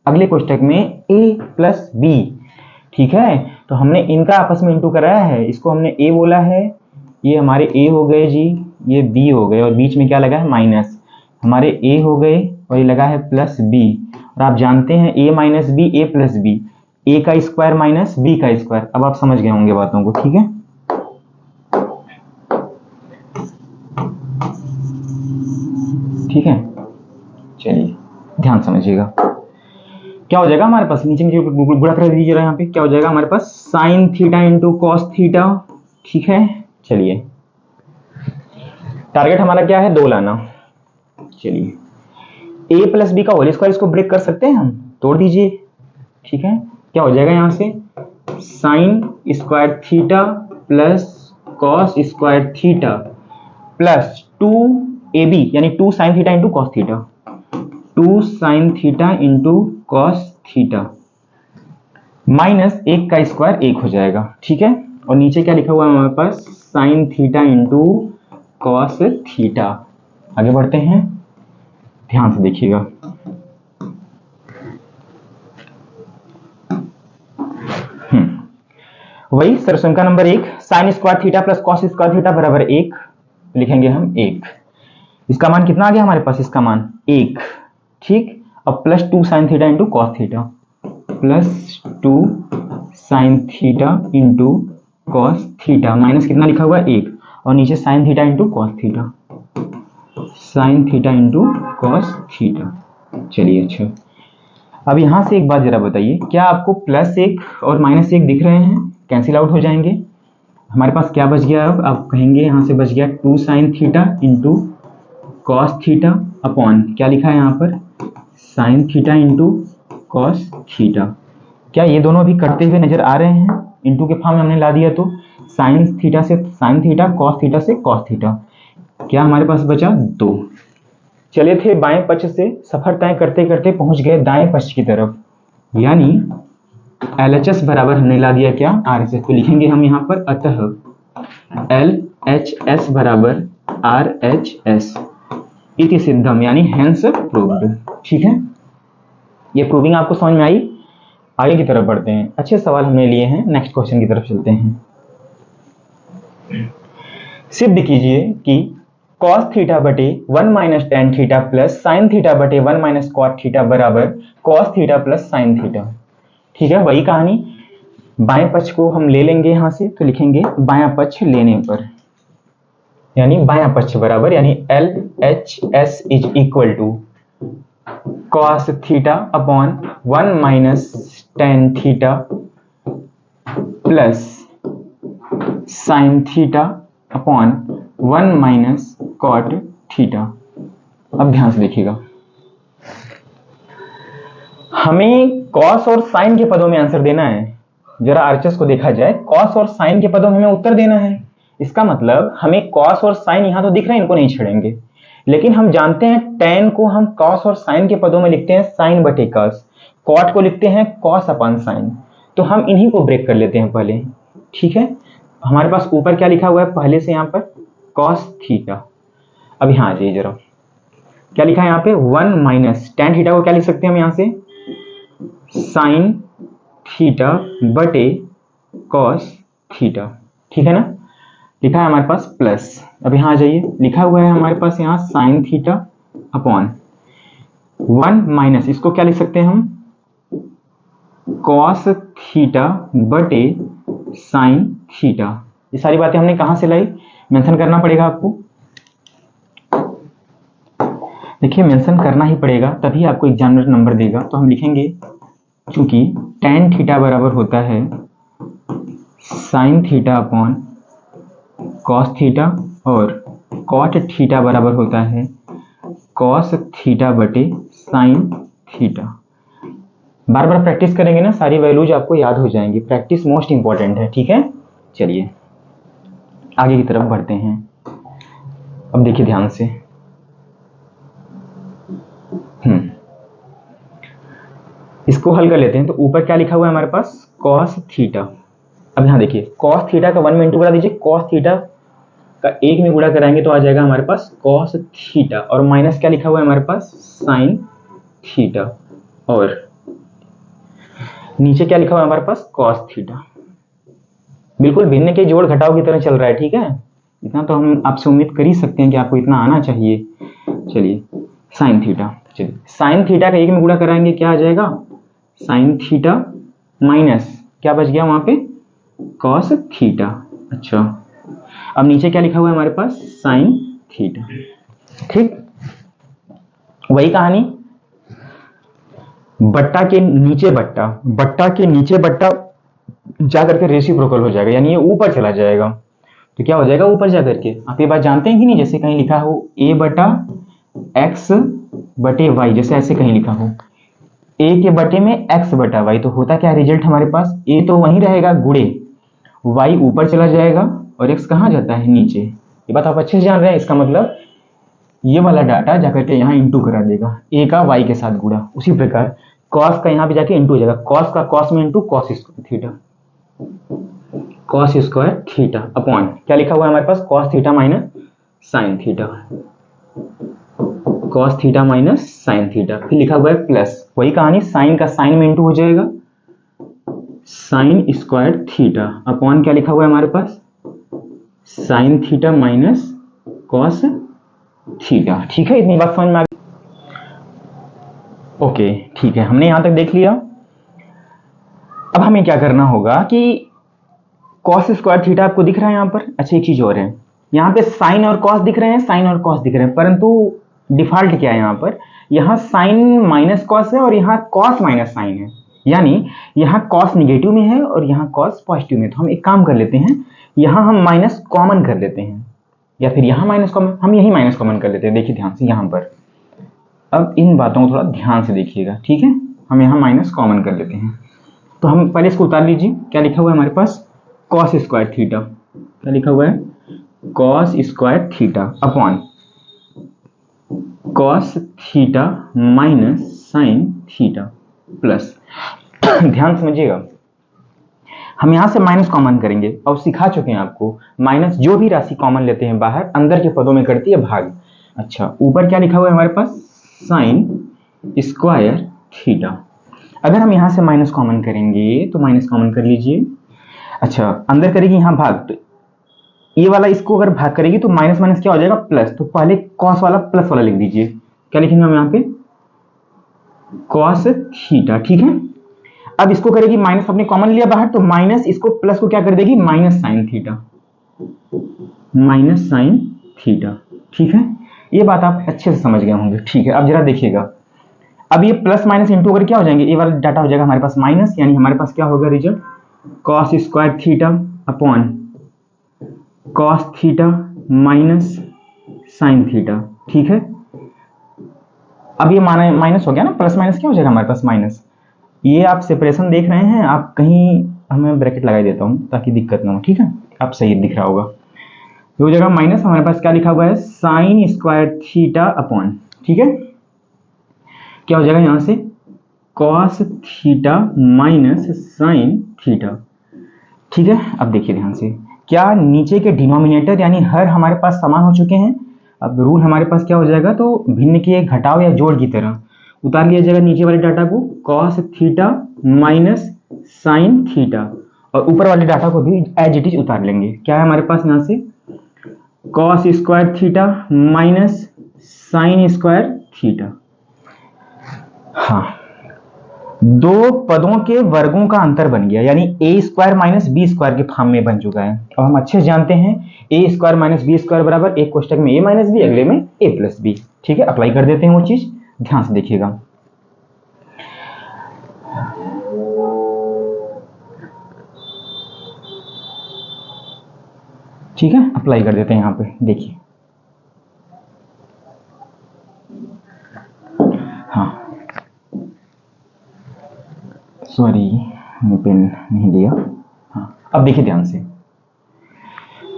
अगले कोष्टक में a प्लस b, ठीक है। तो हमने इनका आपस में इंटू कराया है, इसको हमने a बोला है, ये हमारे a हो गए जी, ये b हो गए, और बीच में क्या लगा है माइनस, हमारे a हो गए, और ये लगा है प्लस b, और आप जानते हैं a minus b a plus b, a का स्क्वायर माइनस b का स्क्वायर। अब आप समझ गए होंगे बातों को, ठीक है। ठीक है, चलिए ध्यान समझिएगा, क्या हो जाएगा हमारे पास, नीचे नीचे गुणा कर दीजिए यहाँ पे, क्या हो जाएगा हमारे पास sine theta into cos theta, ठीक है। चलिए टारगेट हमारा क्या है, 2 लाना। चलिए a प्लस बी का होल स्क्वायर, इसको ब्रेक कर सकते हैं हम, तोड़ दीजिए, ठीक है। क्या हो जाएगा यहाँ से sign square theta plus cos square theta plus 2ab, यानी 2 sign theta into cos theta, 2 sign theta into cos theta -1 का स्क्वायर 1 हो जाएगा, ठीक है। और नीचे क्या लिखा हुआ है हमारे पास, sine theta into cos theta. आगे बढ़ते हैं, ध्यान से देखिएगा। वही सर्वसंख्या number 1, sine square theta plus cos square theta बराबर 1, लिखेंगे हम 1। इसका मान कितना आ गया हमारे पास, इसका मान 1, ठीक। अब plus 2 sign theta into cos theta, plus 2 sign theta into cos theta, minus कितना लिखा हुआ है 1, और नीचे sign theta into cos theta, sign theta into cos theta. चलिए अच्छा, अब यहां से एक बात जरा बताइए, क्या आपको +1 और -1 दिख रहे हैं, कैंसिल आउट हो जाएंगे, हमारे पास क्या बच गया, अब आप कहेंगे यहाँ से बच गया 2 sin theta into cos theta upon क्या लिखा है यहाँ पर, sin theta into cos theta. क्या ये दोनों भी कटते हुए नजर आ रहे हैं, इंटू के फॉर्म में हमने ला दिया, तो sin थीटा से sin थीटा, cos थीटा से cos थीटा, क्या हमारे पास बचा 2। चले थे बाएं पक्ष से, सफर तय करते करते पहुंच गए दाएं पक्ष की तरफ, यानी LHS बराबर हमने ला दिया क्या, RHS। तो लिखेंगे हम यहाँ पर अतः LHS बराबर RHS इति सिद्धम, यानी हेंस प्रूव्ड। ठीक है, ये प्रूविंग आपको समझ में आई। आगे की तरफ बढ़ते हैं, अच्छे सवाल हमने लिए हैं, नेक्स्ट क्वेश्चन की तरफ चलते हैं। सिद्ध कीजिए कि cos थीटा बटे 1 minus tan theta plus sine theta बटे 1 माइनस कॉट थीटा बराबर cos theta plus sine theta. ठीक है, वही कहानी, बाएं पक्ष को हम ले लेंगे यहां से, तो लिखेंगे बायां पक्ष लेने पर, यानी बायां पक्ष बराबर, यानी LHS is equal to cos theta upon 1 minus tan theta plus sine theta upon 1 minus cot theta. अब ध्यान से देखिएगा, हमें cos और साइन के पदों में आंसर देना है। जरा आरएचएस को देखा जाए, cos और साइन के पदों में हमें उत्तर देना है। इसका मतलब हमें cos और साइन यहां तो दिख रहे हैं, इनको नहीं छेड़ेंगे, लेकिन हम जानते हैं tan को हम cos और साइन के पदों में लिखते हैं साइन बटे cos, cot को लिखते हैं cos अपन साइन, तो हम इन्हीं को ब्रेक कर लेते हैं पहले। ठीक है, हमारे पास ऊपर क्या लिखा हुआ है पहले से, यहाँ पर cos थीटा। अब यहाँ आ जाइए जरा, क्या लिखा है यहाँ पे, 1 माइनस टेन थीटा को क्या लिख सकते हैं हम यहाँ से, साइन थीटा बटे cos थीटा। ठीक है ना, लिखा है हमारे पास प्लस। अब यहाँ आ जाइए, लिखा हुआ है हमारे पास यहाँ साइन थीटा अपॉन 1 माइनस, इसको क्या लिख सकते हैं हम, cos थीटा बटे साइन थीटा। ये सारी बातें हमने कहां से लाई, मेंशन करना पड़ेगा आपको। देखिए मेंशन करना ही पड़ेगा, तभी आपको एग्जामिनर नंबर देगा। तो हम लिखेंगे, चूंकि tan थीटा बराबर होता है sine theta upon cos theta और cot थीटा बराबर होता है cos थीटा बटे साइन थीटा। बार बार प्रैक्टिस करेंगे ना, सारी वैल्यूज आपको याद हो जाएंगी। प्रैक्टिस मोस्ट इंपॉर्टेंट है। ठीक है, चलिए आगे की तरफ बढ़ते हैं। अब देखिए ध्यान से, इसको हल कर लेते हैं। तो ऊपर क्या लिखा हुआ है हमारे पास, cos थीटा। अब यहाँ देखिए, cos थीटा का 1 में इंटू करा दीजिए, cos थीटा का 1 में गुणा कराएंगे तो आ जाएगा हमारे पास cos थीटा, और माइनस क्या लिखा हुआ है हमारे पास, साइन थीटा, और नीचे क्या लिखा हुआ है हमारे पास, cos थीटा। बिल्कुल भिन्न के जोड़ घटाव की तरह चल रहा है। ठीक है, इतना तो हम आपसे उम्मीद कर ही सकते हैं कि आपको इतना आना चाहिए। चलिए साइन थीटा, चलिए साइन थीटा का 1 में गुणा कराएंगे, क्या आ जाएगा, साइन थीटा माइनस क्या बच गया वहां पे, cos थीटा। अच्छा, अब नीचे क्या लिखा हुआ है हमारे पास, साइन थीटा। ठीक, वही कहानी, बट्टा के नीचे बट्टा, बट्टा के नीचे बट्टा जा करके रेसिप्रोकल हो जाएगा, यानी ये ऊपर चला जाएगा। तो क्या हो जाएगा ऊपर जा करके, आप ये बात जानते हैं कि नहीं, जैसे कहीं लिखा हो a बटा x बटे y, जैसे ऐसे कहीं लिखा हो a के बटे में x बटा y, तो होता क्या है रिजल्ट हमारे पास, a तो वहीं रहेगा गुणे, y ऊपर चला जाएगा और x कहाँ जाता है, नीचे। ये बात आप अच्छे से जान रहे हैं। इसका मतलब ये वाला डाटा जाकर के यहाँ इंटू करा देगा, a का y के साथ गुणा। उसी प्रकार cos का यहाँ पे जाके इंटू हो जाएगा, cos का cos में into cos square theta, cos square theta upon क्या लिखा हुआ है हमारे पास, cos theta minus sine theta, cos theta minus sign theta. फिर लिखा हुआ है प्लस, वही कहानी, साइन का साइन में इंटू हो जाएगा, साइन स्क्वायर थीटा अपॉन क्या लिखा हुआ है हमारे पास, sine theta minus cos theta. ठीक है, इतनी बात समझ में आ गई। ओके ठीक है, हमने यहां तक देख लिया। अब हमें क्या करना होगा कि cos स्क्वायर थीटा आपको दिख रहा है यहाँ पर। अच्छा, एक चीज और है, यहाँ पे साइन और cos दिख रहे हैं, साइन और cos दिख रहे हैं, परंतु डिफॉल्ट क्या है यहाँ पर, यहाँ साइन माइनस cos है और यहाँ cos माइनस साइन है, यानी यहाँ cos निगेटिव में है और यहाँ cos पॉजिटिव में। तो हम एक काम कर लेते हैं, यहां हम माइनस कॉमन कर लेते हैं, या फिर यहां माइनस कॉमन, हम यही माइनस कॉमन कर लेते हैं। देखिए ध्यान से यहां पर, अब इन बातों को थोड़ा ध्यान से देखिएगा, ठीक है। हम यहां माइनस कॉमन कर लेते हैं, तो हम पहले इसको उतार लीजिए। क्या लिखा हुआ है हमारे पास, कॉस स्क्वायर थीटा। क्या लिखा हुआ है, cos square theta upon cos theta minus sign theta plus ध्यान समझिएगा, हम यहां से माइनस कॉमन करेंगे और सिखा चुके हैं आपको, माइनस जो भी राशि कॉमन लेते हैं बाहर, अंदर के पदों में करती है भाग। अच्छा, ऊपर क्या लिखा हुआ है हमारे पास, साइन स्क्वायर थीटा। अगर हम यहां से माइनस कॉमन करेंगे तो माइनस कॉमन कर लीजिए। अच्छा, अंदर करेगी यहां भाग, तो ये वाला इसको अगर भाग करेगी तो माइनस माइनस क्या हो जाएगा, प्लस। तो पहले कॉस वाला प्लस वाला लिख दीजिए। क्या लिखेंगे हम यहाँ पे, कॉस थीटा, ठीक है। अब इसको करेगी माइनस, अपने कॉमन लिया बाहर, तो माइनस इसको प्लस को क्या कर देगी, minus sign theta, minus sine theta, ठीक है। ये बात आप अच्छे से समझ गए होंगे, ठीक है। अब जरा देखिएगा, अब ये प्लस माइनस इंटू अगर क्या हो जाएंगे, ये वाला डाटा हो जाएगा हमारे पास माइनस, यानी हमारे पास क्या होगा result, cos square theta upon cos theta minus sine theta, ठीक है। अब ये माइनस हो गया ना, प्लस माइनस क्या हो जाएगा हमारे पास माइनस। ये आप सेपरेशन देख रहे हैं, आप कहीं, हमें ब्रैकेट लगा देता हूं ताकि दिक्कत ना हो, ठीक है। आप सही दिख रहा होगा, तो जगह माइनस हमारे पास क्या लिखा हुआ है, साइन स्क्वायर थीटा अपॉन, ठीक है, क्या हो जाएगा यहां से, cos theta minus sine theta, ठीक है। अब देखिए ध्यान से, क्या नीचे के डिनोमिनेटर यानी हर हमारे पास समान हो चुके हैं। अब रूल हमारे पास क्या हो जाएगा, तो भिन्न के घटाव या जोड़ की तरह उतार लिया जाएगा नीचे वाले डाटा को, cos theta minus sine theta, और ऊपर वाले डाटा को भी एज इट इज उतार लेंगे। क्या है हमारे पास यहां से, cos square theta minus sign square theta. हाँ, दो पदों के वर्गों का अंतर बन गया, यानी ए स्क्वायर माइनस बी स्क्वायर के फॉर्म में बन चुका है। और हम अच्छे से जानते हैं ए स्क्वायर माइनस बी स्क्वायर बराबर एक कोष्टक में ए माइनस बी, अगले में ए प्लस बी, ठीक है। अप्लाई कर देते हैं वो चीज, ध्यान से देखिएगा। ठीक है, अप्लाई कर देते हैं यहाँ पे, देखिए। हाँ, सॉरी मैं पेन नहीं लिया। हाँ, अब देखिए ध्यान से,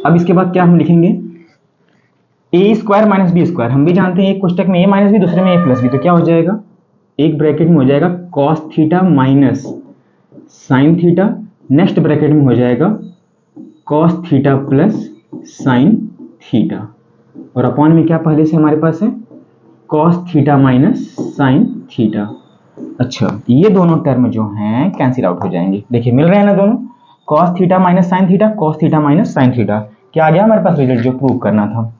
अब इसके बाद क्या हम लिखेंगे, ए स्क्वायर माइनस बी स्क्वायर, हम भी जानते हैं एक कोष्टक में ए माइनस बी, दूसरे में ए प्लस बी, तो क्या हो जाएगा, एक ब्रैकेट में हो जाएगा cos theta minus sine theta, next bracket में हो जाएगा cos theta plus sine theta, और अपॉन में क्या पहले से हमारे पास है, cos theta minus sign theta. अच्छा, ये दोनों टर्म जो हैं कैंसिल आउट हो जाएंगे, देखिए मिल रहे हैं ना दोनों, cos theta minus sine theta, cos theta minus sine theta. क्या आ गया हमारे पास रिजल्ट जो प्रूव करना था,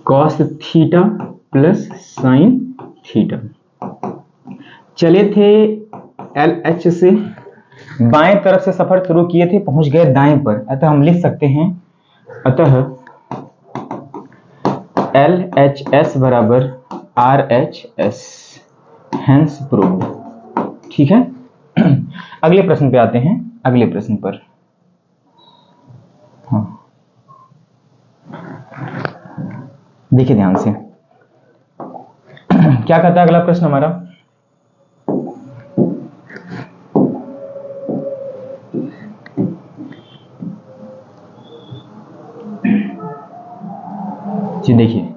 cos theta plus sine theta. चले थे LH से बाएं तरफ से सफर शुरू किए थे, पहुंच गए दाएं पर, अतः हम लिख सकते हैं, अतः LHS बराबर RHS, हेंस प्रूव्ड, ठीक है। अगले प्रश्न पे आते हैं, अगले प्रश्न पर। हाँ, देखिए ध्यान से, क्या कहता है अगला प्रश्न हमारा, जी देखिए,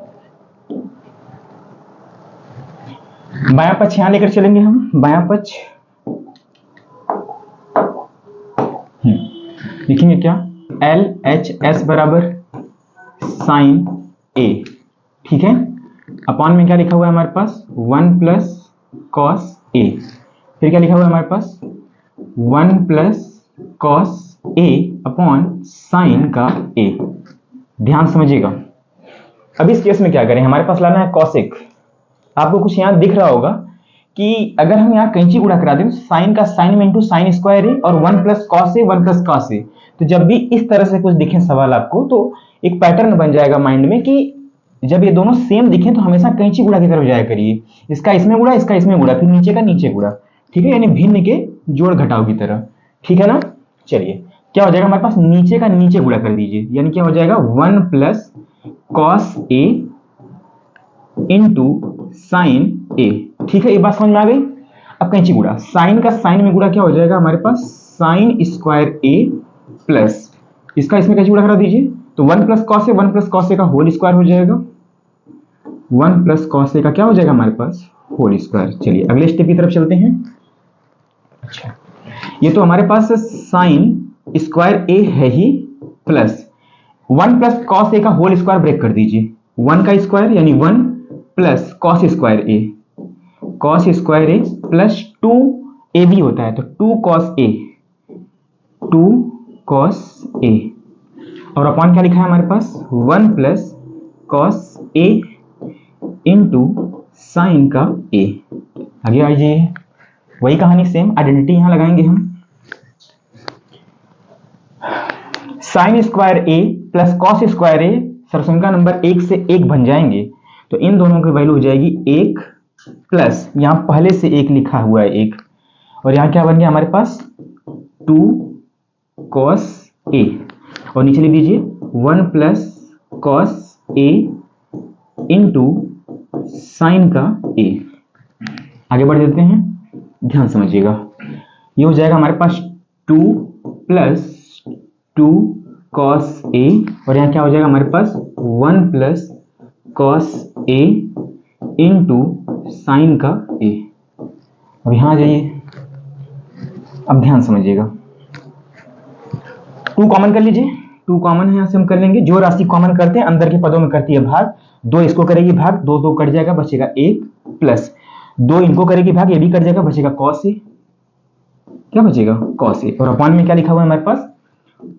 बायां पक्ष यहां लेकर चलेंगे हम, बायां पक्ष लिखेंगे क्या, LHS बराबर साइन ए, ठीक है, अपॉन में क्या लिखा हुआ है हमारे पास, 1 प्लस कॉस ए, फिर क्या लिखा हुआ है हमारे पास, 1 plus cos A upon sine का ए। ध्यान समझिएगा, अब इस केस में क्या करें, हमारे पास लाना है कॉसेक। आपको कुछ यहाँ दिख रहा होगा कि अगर हम यहाँ कैंची गुणा करा दें, साइन का साइन में इंटू साइन स्क्वायर ए और 1 plus cos A, 1 plus cos A, तो जब भी इस तरह से कुछ दिखे सवाल आपको, तो एक पैटर्न बन जाएगा माइंड में कि जब ये दोनों सेम दिखे तो हमेशा कैंची गुणा की तरफ जाया करिए, इसका इसमें गुणा, इसका इसमें गुणा, फिर नीचे का नीचे गुणा, ठीक है, यानी भिन्न के जोड़ घटाव की तरह, ठीक है ना। चलिए, क्या हो जाएगा हमारे पास, नीचे का नीचे गुणा कर दीजिए, यानी क्या हो जाएगा 1 plus cos A into sine ए। ठीक है, ये बात समझ में आ गई। अब कैंची गुणा, साइन का साइन में गुणा क्या हो जाएगा हमारे पास, साइन स्क्वायर ए प्लस इसका इसमें कैंची गुणा करा दीजिए, तो 1 plus cos A, 1 plus cos A का होल स्क्वायर हो जाएगा, 1 प्लस कॉस ए का क्या हो जाएगा हमारे पास, होल स्क्वायर। चलिए अगले स्टेप की तरफ चलते हैं। अच्छा, ये तो हमारे पास साइन स्क्वायर ए है ही, प्लस 1 प्लस कॉस ए का होल स्क्वायर ब्रेक कर दीजिए, 1 का स्क्वायर यानी 1 प्लस कॉस स्क्वायर ए, कॉस स्क्वायर ए प्लस 2 ए भी होता है तो 2 कॉस ए, 2 कॉस ए, और अपॉन क्या लिखा है हमारे पास, 1 plus cos A into sine का ए। आगे आ जाइए, वही कहानी सेम, आइडेंटिटी यहां लगाएंगे हम, साइन स्क्वायर ए प्लस कॉस स्क्वायर ए सरसंख्या नंबर 1 से 1 बन जाएंगे, तो इन दोनों की वैल्यू हो जाएगी 1 प्लस, यहां पहले से 1 लिखा हुआ है 1, और यहां क्या बन गया हमारे पास 2 कॉस ए, और नीचे लिख दीजिए 1 plus cos A into sine का ए। आगे बढ़ देते हैं, ध्यान समझिएगा, ये हो जाएगा हमारे पास 2 प्लस 2 कॉस ए, और यहाँ क्या हो जाएगा हमारे पास 1 plus cos A into sine का ए। अब यहाँ आ जाइए, अब ध्यान समझिएगा, 2 कॉमन कर लीजिए, 2 कॉमन है यहाँ से हम कर लेंगे, जो राशि कॉमन करते हैं अंदर के पदों में करती है भाग, 2 इसको करेगी भाग, 2 2 कट जाएगा, बचेगा 1 प्लस 2 इनको करेगी भाग, ये भी कट जाएगा, बचेगा कॉस ए, क्या बचेगा कॉस ए, और अपॉन में क्या लिखा हुआ है हमारे पास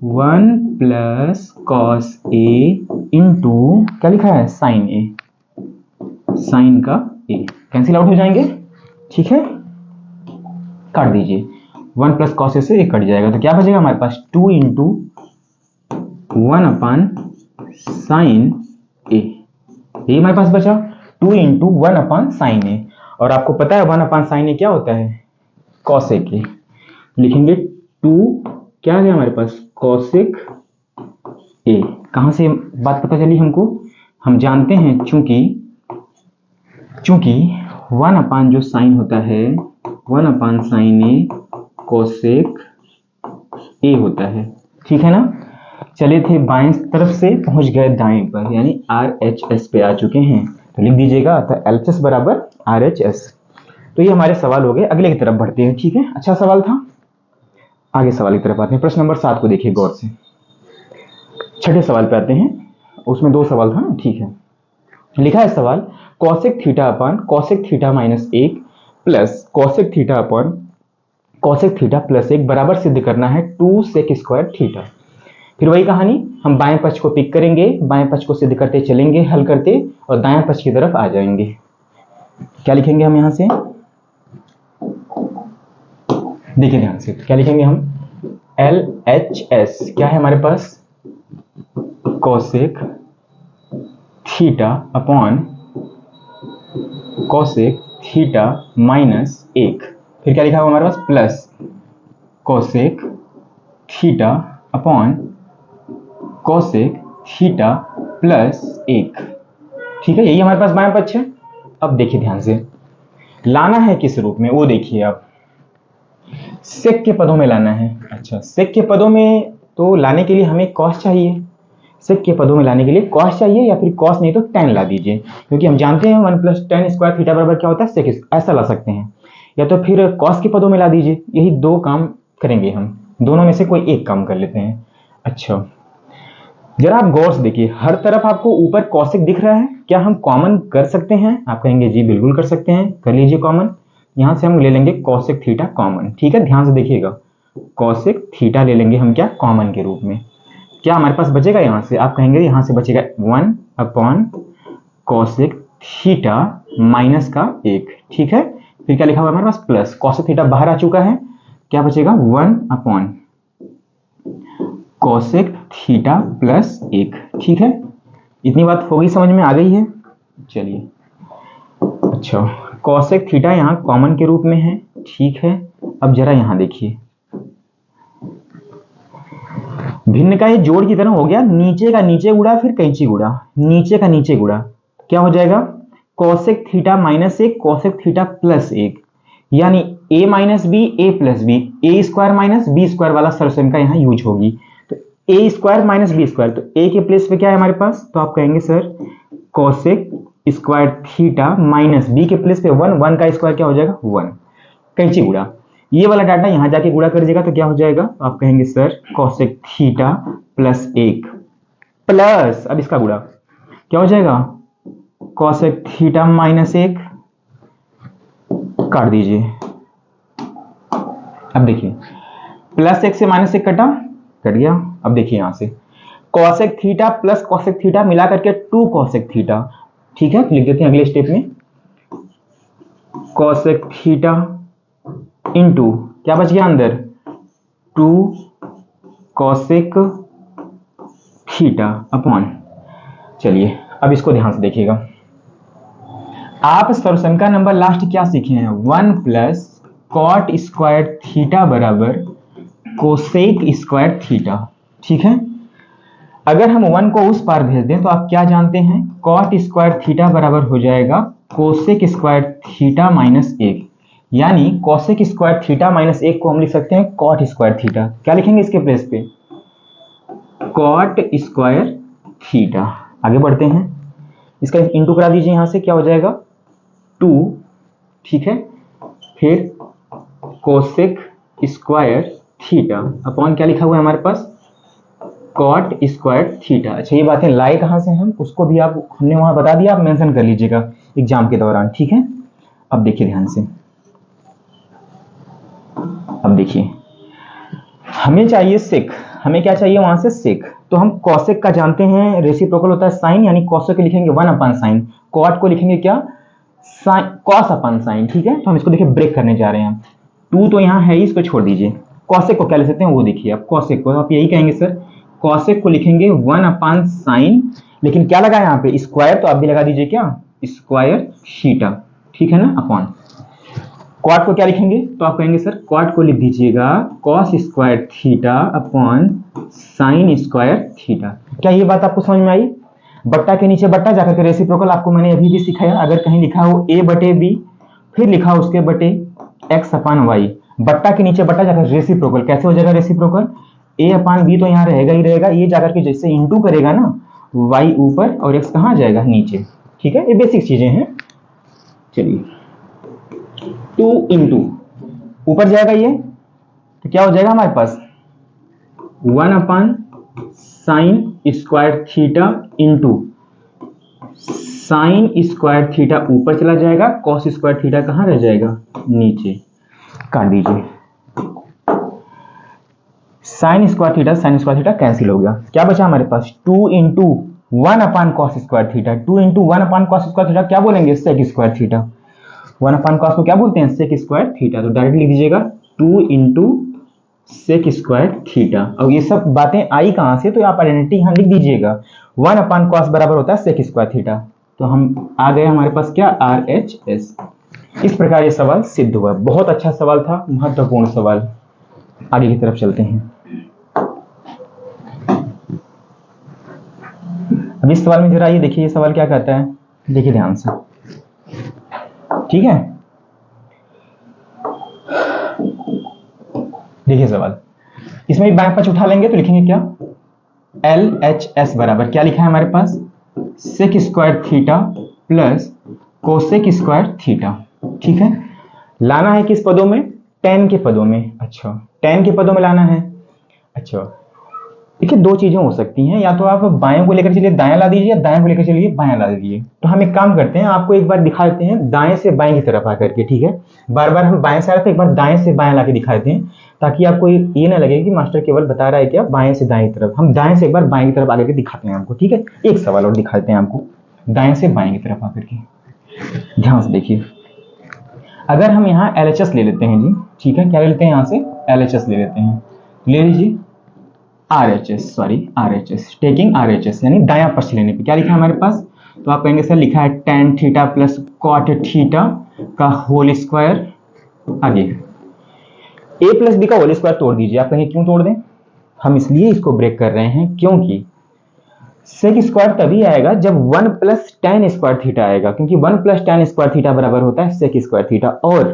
1 प्लस कॉस ए इंटू क्या लिखा है साइन ए, साइन का ए, कैंसिल आउट हो जाएंगे। ठीक है, काट दीजिए, 1 प्लस कॉस ए से एक कट जाएगा, तो क्या बचेगा हमारे पास 2 इंटू 1 अपॉन साइन ए, ये हमारे पास बचा 2 इंटू 1 अपॉन साइन ए, और आपको पता है 1 अपॉन साइन ए क्या होता है, कॉसेक ए, लिखेंगे 2 क्या है हमारे पास कॉसेक ए। कहां से बात पता चली हमको, हम जानते हैं चूंकि 1 अपान जो साइन होता है 1 अपान साइन ए कोसेक ए होता है। ठीक है ना, चले थे बाएं तरफ से पहुंच गए दाएं पर, यानी RHS पे आ चुके हैं, तो लिख दीजिएगा तो LHS बराबर RHS। तो ये हमारे सवाल हो गए, अगले की तरफ बढ़ते हैं। ठीक है, अच्छा सवाल था, आगे सवाल की तरफ आते हैं। प्रश्न नंबर 7 को देखिए गौर से, छठे सवाल पे आते हैं, उसमें 2 सवाल था ना। ठीक है, लिखा है सवाल cosec theta upon cosec theta minus 1 plus cosec theta upon cosec theta plus 1 बराबर सिद्ध करना है 2 सेक स्क्वायर थीटा। फिर वही कहानी, हम बाएं पक्ष को पिक करेंगे, बाएं पक्ष को सिद्ध करते चलेंगे हल करते, और दाएं पक्ष की तरफ आ जाएंगे। क्या लिखेंगे हम यहां से, देखिए ध्यान से, क्या लिखेंगे हम, LHS क्या है हमारे पास, cosec theta upon cosec theta minus 1, फिर क्या लिखा हुआ हमारे पास plus cosec theta upon cosec theta plus 1। ठीक है, यही हमारे पास बाएं पक्ष है। अब देखिए ध्यान से, लाना है किस रूप में, वो देखिए आप, सेक के पदों में लाना है। अच्छा, सेक के पदों में तो लाने के लिए हमें कॉस चाहिए, सेक के पदों में लाने के लिए कॉस चाहिए, या फिर कॉस नहीं तो tan ला दीजिए, क्योंकि हम जानते हैं 1 प्लस tan स्क्वायर थीटा बराबर क्या होता है सेक, ऐसा ला सकते हैं, या तो फिर कॉस के पदों में ला दीजिए। यही 2 काम करेंगे हम, दोनों में से कोई एक काम कर लेते हैं। अच्छा, जरा आप गौर से देखिए, हर तरफ आपको ऊपर कॉसेक दिख रहा है, क्या हम कॉमन कर सकते हैं? आप कहेंगे जी बिल्कुल कर सकते हैं, कर लीजिए कॉमन। यहां से हम ले लेंगे कॉसेक थीटा कॉमन। ठीक है, ध्यान से देखिएगा, कॉसेक थीटा ले लेंगे हम क्या कॉमन के रूप में। क्या हमारे पास बचेगा यहां से, आप कहेंगे यहां से बचेगा 1 अपॉन कॉसेक थीटा माइनस का 1। ठीक है, फिर क्या लिखा हुआ हमारे पास प्लस, कॉसेक थीटा बाहर आ चुका है, क्या बचेगा 1 अपॉन कॉसेक थीटा प्लस 1। ठीक है, इतनी बात होगी, समझ में आ गई है। चलिए, अच्छा कॉसेक थीटा यहाँ कॉमन के रूप में है। ठीक है, अब जरा यहाँ देखिए, भिन्न का ये जोड़ की तरह हो गया, नीचे का नीचे गुड़ा फिर कैंची गुड़ा, नीचे का नीचे गुड़ा, क्या हो जाएगा कोसेक थीटा माइनस एक कोसेक थीटा प्लस एक, यानी a minus B A plus B, A square minus B square वाला सॉल्यूशन का यहाँ यूज होगी। तो A square minus B square, तो ए के प्लेस पे क्या है हमारे पास, तो आप कहेंगे sir cosec square theta minus B के प्लेस पे 1, 1 का स्क्वायर क्या हो जाएगा 1, कैंची गुड़ा, ये वाला डाटा यहां जाके गुणा कर दीजिएगा तो क्या हो जाएगा, तो आप कहेंगे सर कोसेक थीटा प्लस एक प्लस, अब इसका गुणा क्या हो जाएगा कोसेक थीटा माइनस एक, काट दीजिए। अब देखिए प्लस एक से माइनस एक कटा, कट गया। अब देखिए यहां से cosec theta plus cosec theta मिला करके 2 कोसेक थीटा, ठीक है, लिख देते हैं अगले स्टेप में, कोसेक थीटा इंटू क्या बच गया अंदर 2 कोसेक थीटा अपॉन, चलिए अब इसको ध्यान से देखिएगा, आप सॉल्यूशन का नंबर लास्ट क्या सीखे हैं 1 प्लस कॉट स्क्वायर थीटा बराबर कोसेक स्क्वायर थीटा, ठीक है। अगर हम 1 को उस पार भेज दें तो आप क्या जानते हैं कॉट स्क्वायर थीटा बराबर हो जाएगा कोसेक स्क्वायर थीटा माइनस एक, यानी कोसेक स्क्वायर थीटा माइनस एक को हम लिख सकते हैं कॉट स्क्वायर थीटा, क्या लिखेंगे इसके प्लेस पे कॉट स्क्वायर थीटा। आगे बढ़ते हैं, इसका इंटू करा दीजिए यहां से, क्या हो जाएगा 2, ठीक है, फिर कोसेक स्क्वायर थीटा अपॉन क्या लिखा हुआ है हमारे पास कॉट स्क्वायर थीटा। अच्छा ये बातें लाए कहां से हम, उसको भी आप हमने वहां बता दिया, आप मेंशन कर लीजिएगा एग्जाम के दौरान, ठीक है। अब देखिए ध्यान से, अब देखिए हमें चाहिए सेक, हमें क्या चाहिए वहां से सेक, तो हम कोसेक का जानते हैं रेसिप्रोकल होता है साइन, यानी कोसेक को लिखेंगे 1 अपॉन साइन, कॉट को लिखेंगे क्या साइन कॉस अपॉन साइन, ठीक है। तो हम इसको देखिए ब्रेक करने जा रहे हैं, 2 तो यहाँ है, इसको छोड़ दीजिए, कोसेक को क्या ले सकते हैं वो देखिए, आप कोसेक को आप यही कहेंगे सर कोसेक को लिखेंगे 1 अपॉन साइन, लेकिन क्या लगा यहाँ पे स्क्वायर, तो आप भी लगा दीजिए क्या स्क्वायर थीटा, ठीक है ना, अपॉन क्वाड को क्या लिखेंगे, तो आप कहेंगे सर क्वाड को लिख दीजिएगा cos square theta upon sign square theta. क्या ये बात आपको समझ में आई, बट्टा के नीचे बट्टा जाकर के रेसिप्रोकल आपको मैंने अभी भी सिखाया, अगर कहीं लिखा हो a बटे b फिर लिखा हो उसके बटे x अपॉन y, बट्टा के नीचे बट्टा जाकर रेसिप्रोकल कैसे हो जाएगा रेसिप्रोकल a अपॉन b तो यहाँ रहेगा ही रहेगा, ये जाकर के जैसे इंटू करेगा ना y ऊपर और x कहाँ जाएगा नीचे, ठीक है, ये बेसिक चीजें हैं। चलिए 2 इंटू ऊपर जाएगा ये तो क्या हो जाएगा हमारे पास 1 upon sine square theta into sign square theta ऊपर चला जाएगा, कॉस स्क्वायर थीटा कहाँ रह जाएगा नीचे, काट दीजिए। साइन स्क्वायर थीटा कैंसिल हो गया, क्या बचा हमारे पास 2 into 1 upon cos square theta, 2 into 1 upon cos square theta क्या बोलेंगे sec square theta, 1 upon cos को क्या बोलते हैं सेक स्क्वायर थीटा, तो डायरेक्ट लिख दीजिएगा 2 इंटू सेक स्क्वायर थीटा। और ये सब बातें आई कहां से, तो आप आइडेंटिटी यहां लिख दीजिएगा 1 अपॉन कॉस बराबर होता है सेक स्क्वायर थीटा, तो हम आ गए हमारे पास क्या RHS। इस प्रकार ये सवाल सिद्ध हुआ, बहुत अच्छा सवाल था, महत्वपूर्ण सवाल। आगे की तरफ चलते हैं। अब इस सवाल में जरा ये देखिए, ये सवाल क्या कहता है, देखिए ध्यान से, ठीक है। देखिए सवाल, इसमें भी बाएं पक्ष उठा लेंगे तो लिखेंगे क्या LHS बराबर क्या लिखा है हमारे पास sec square theta plus cosec square theta, ठीक है। लाना है किस पदों में, tan के पदों में, अच्छा tan के पदों में लाना है। अच्छा देखिए दो चीजें हो सकती हैं, या तो आप बाएं को लेकर चलिए दायां ला दीजिए, दाएं को लेकर चलिए बायां ला दीजिए। तो हम एक काम करते हैं, आपको एक बार दिखा देते हैं दाएं से बाएं की तरफ आकर के, ठीक है। बार बार हम बाएं से आ रहे थे, एक बार दाएं से बायां ला के दिखा देते हैं, ताकि आपको ये ना लगे कि मास्टर केवल बता रहा है क्या बाएं से दाएं की तरफ। हम दाएं से एक बार बाएं की तरफ आकर के दिखाते हैं आपको, ठीक है। एक सवाल और दिखाते हैं आपको दाएं से बाएं की तरफ आकर के, ध्यान से देखिए। अगर हम यहाँ LHS ले लेते हैं जी, ठीक है, क्या ले लेते हैं यहाँ से LHS ले लेते हैं, ले लीजिए RHS टेकिंग RHS यानी दायां पक्ष लेने पे क्या लिखा है हमारे पास, तो आप कहेंगे सर लिखा है tan theta plus cot theta का होल स्क्वायर, आगे a प्लस बी का होल स्क्वायर तोड़ दीजिए। आप कहेंगे क्यों तोड़ दें, हम इसलिए इसको ब्रेक कर रहे हैं क्योंकि सेक स्क्वायर तभी आएगा जब 1 प्लस टेन स्क्वायर थीटा आएगा, क्योंकि 1 प्लस टेन स्क्वायर थीटा बराबर होता है सेक स्क्वायर थीटा। और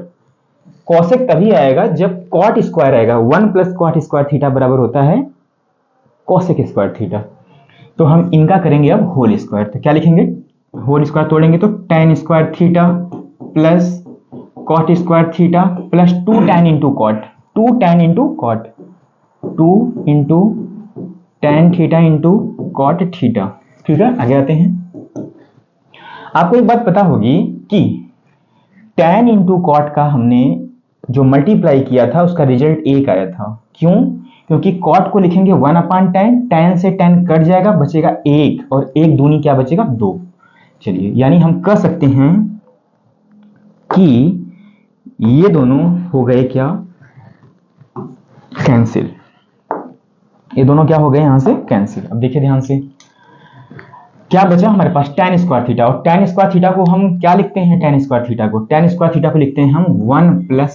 कॉसेक तभी आएगा जब कॉट स्क्वायर आएगा, 1 प्लस कॉट स्क्वायर थीटा बराबर होता है कॉसेक स्क्वायर थीटा। तो हम इनका करेंगे अब होल स्क्वायर। तो क्या लिखेंगे, होल स्क्वायर तोड़ेंगे तो tan square theta plus cot square theta plus 2 tan into cot, 2 tan into cot, 2 into tan theta into cot theta. ठीक है, आगे आते हैं। आपको एक बात पता होगी कि टेन इंटू कॉट का हमने जो मल्टीप्लाई किया था उसका रिजल्ट 1 आया था। क्यों? क्योंकि कॉट को लिखेंगे 1/10, टेन से 10 कट जाएगा, बचेगा 1, और 1 दूनी क्या बचेगा 2। चलिए, यानी हम कह सकते हैं कि ये दोनों हो गए क्या, कैंसिल। ये दोनों क्या हो गए यहां से कैंसिल। अब देखिए ध्यान से, क्या बचा हमारे पास टेन स्क्वायर थीटा, और टेन स्क्वायर थीटा को हम क्या लिखते हैं, टेन स्क्वायर थीटा को लिखते हैं हम 1 plus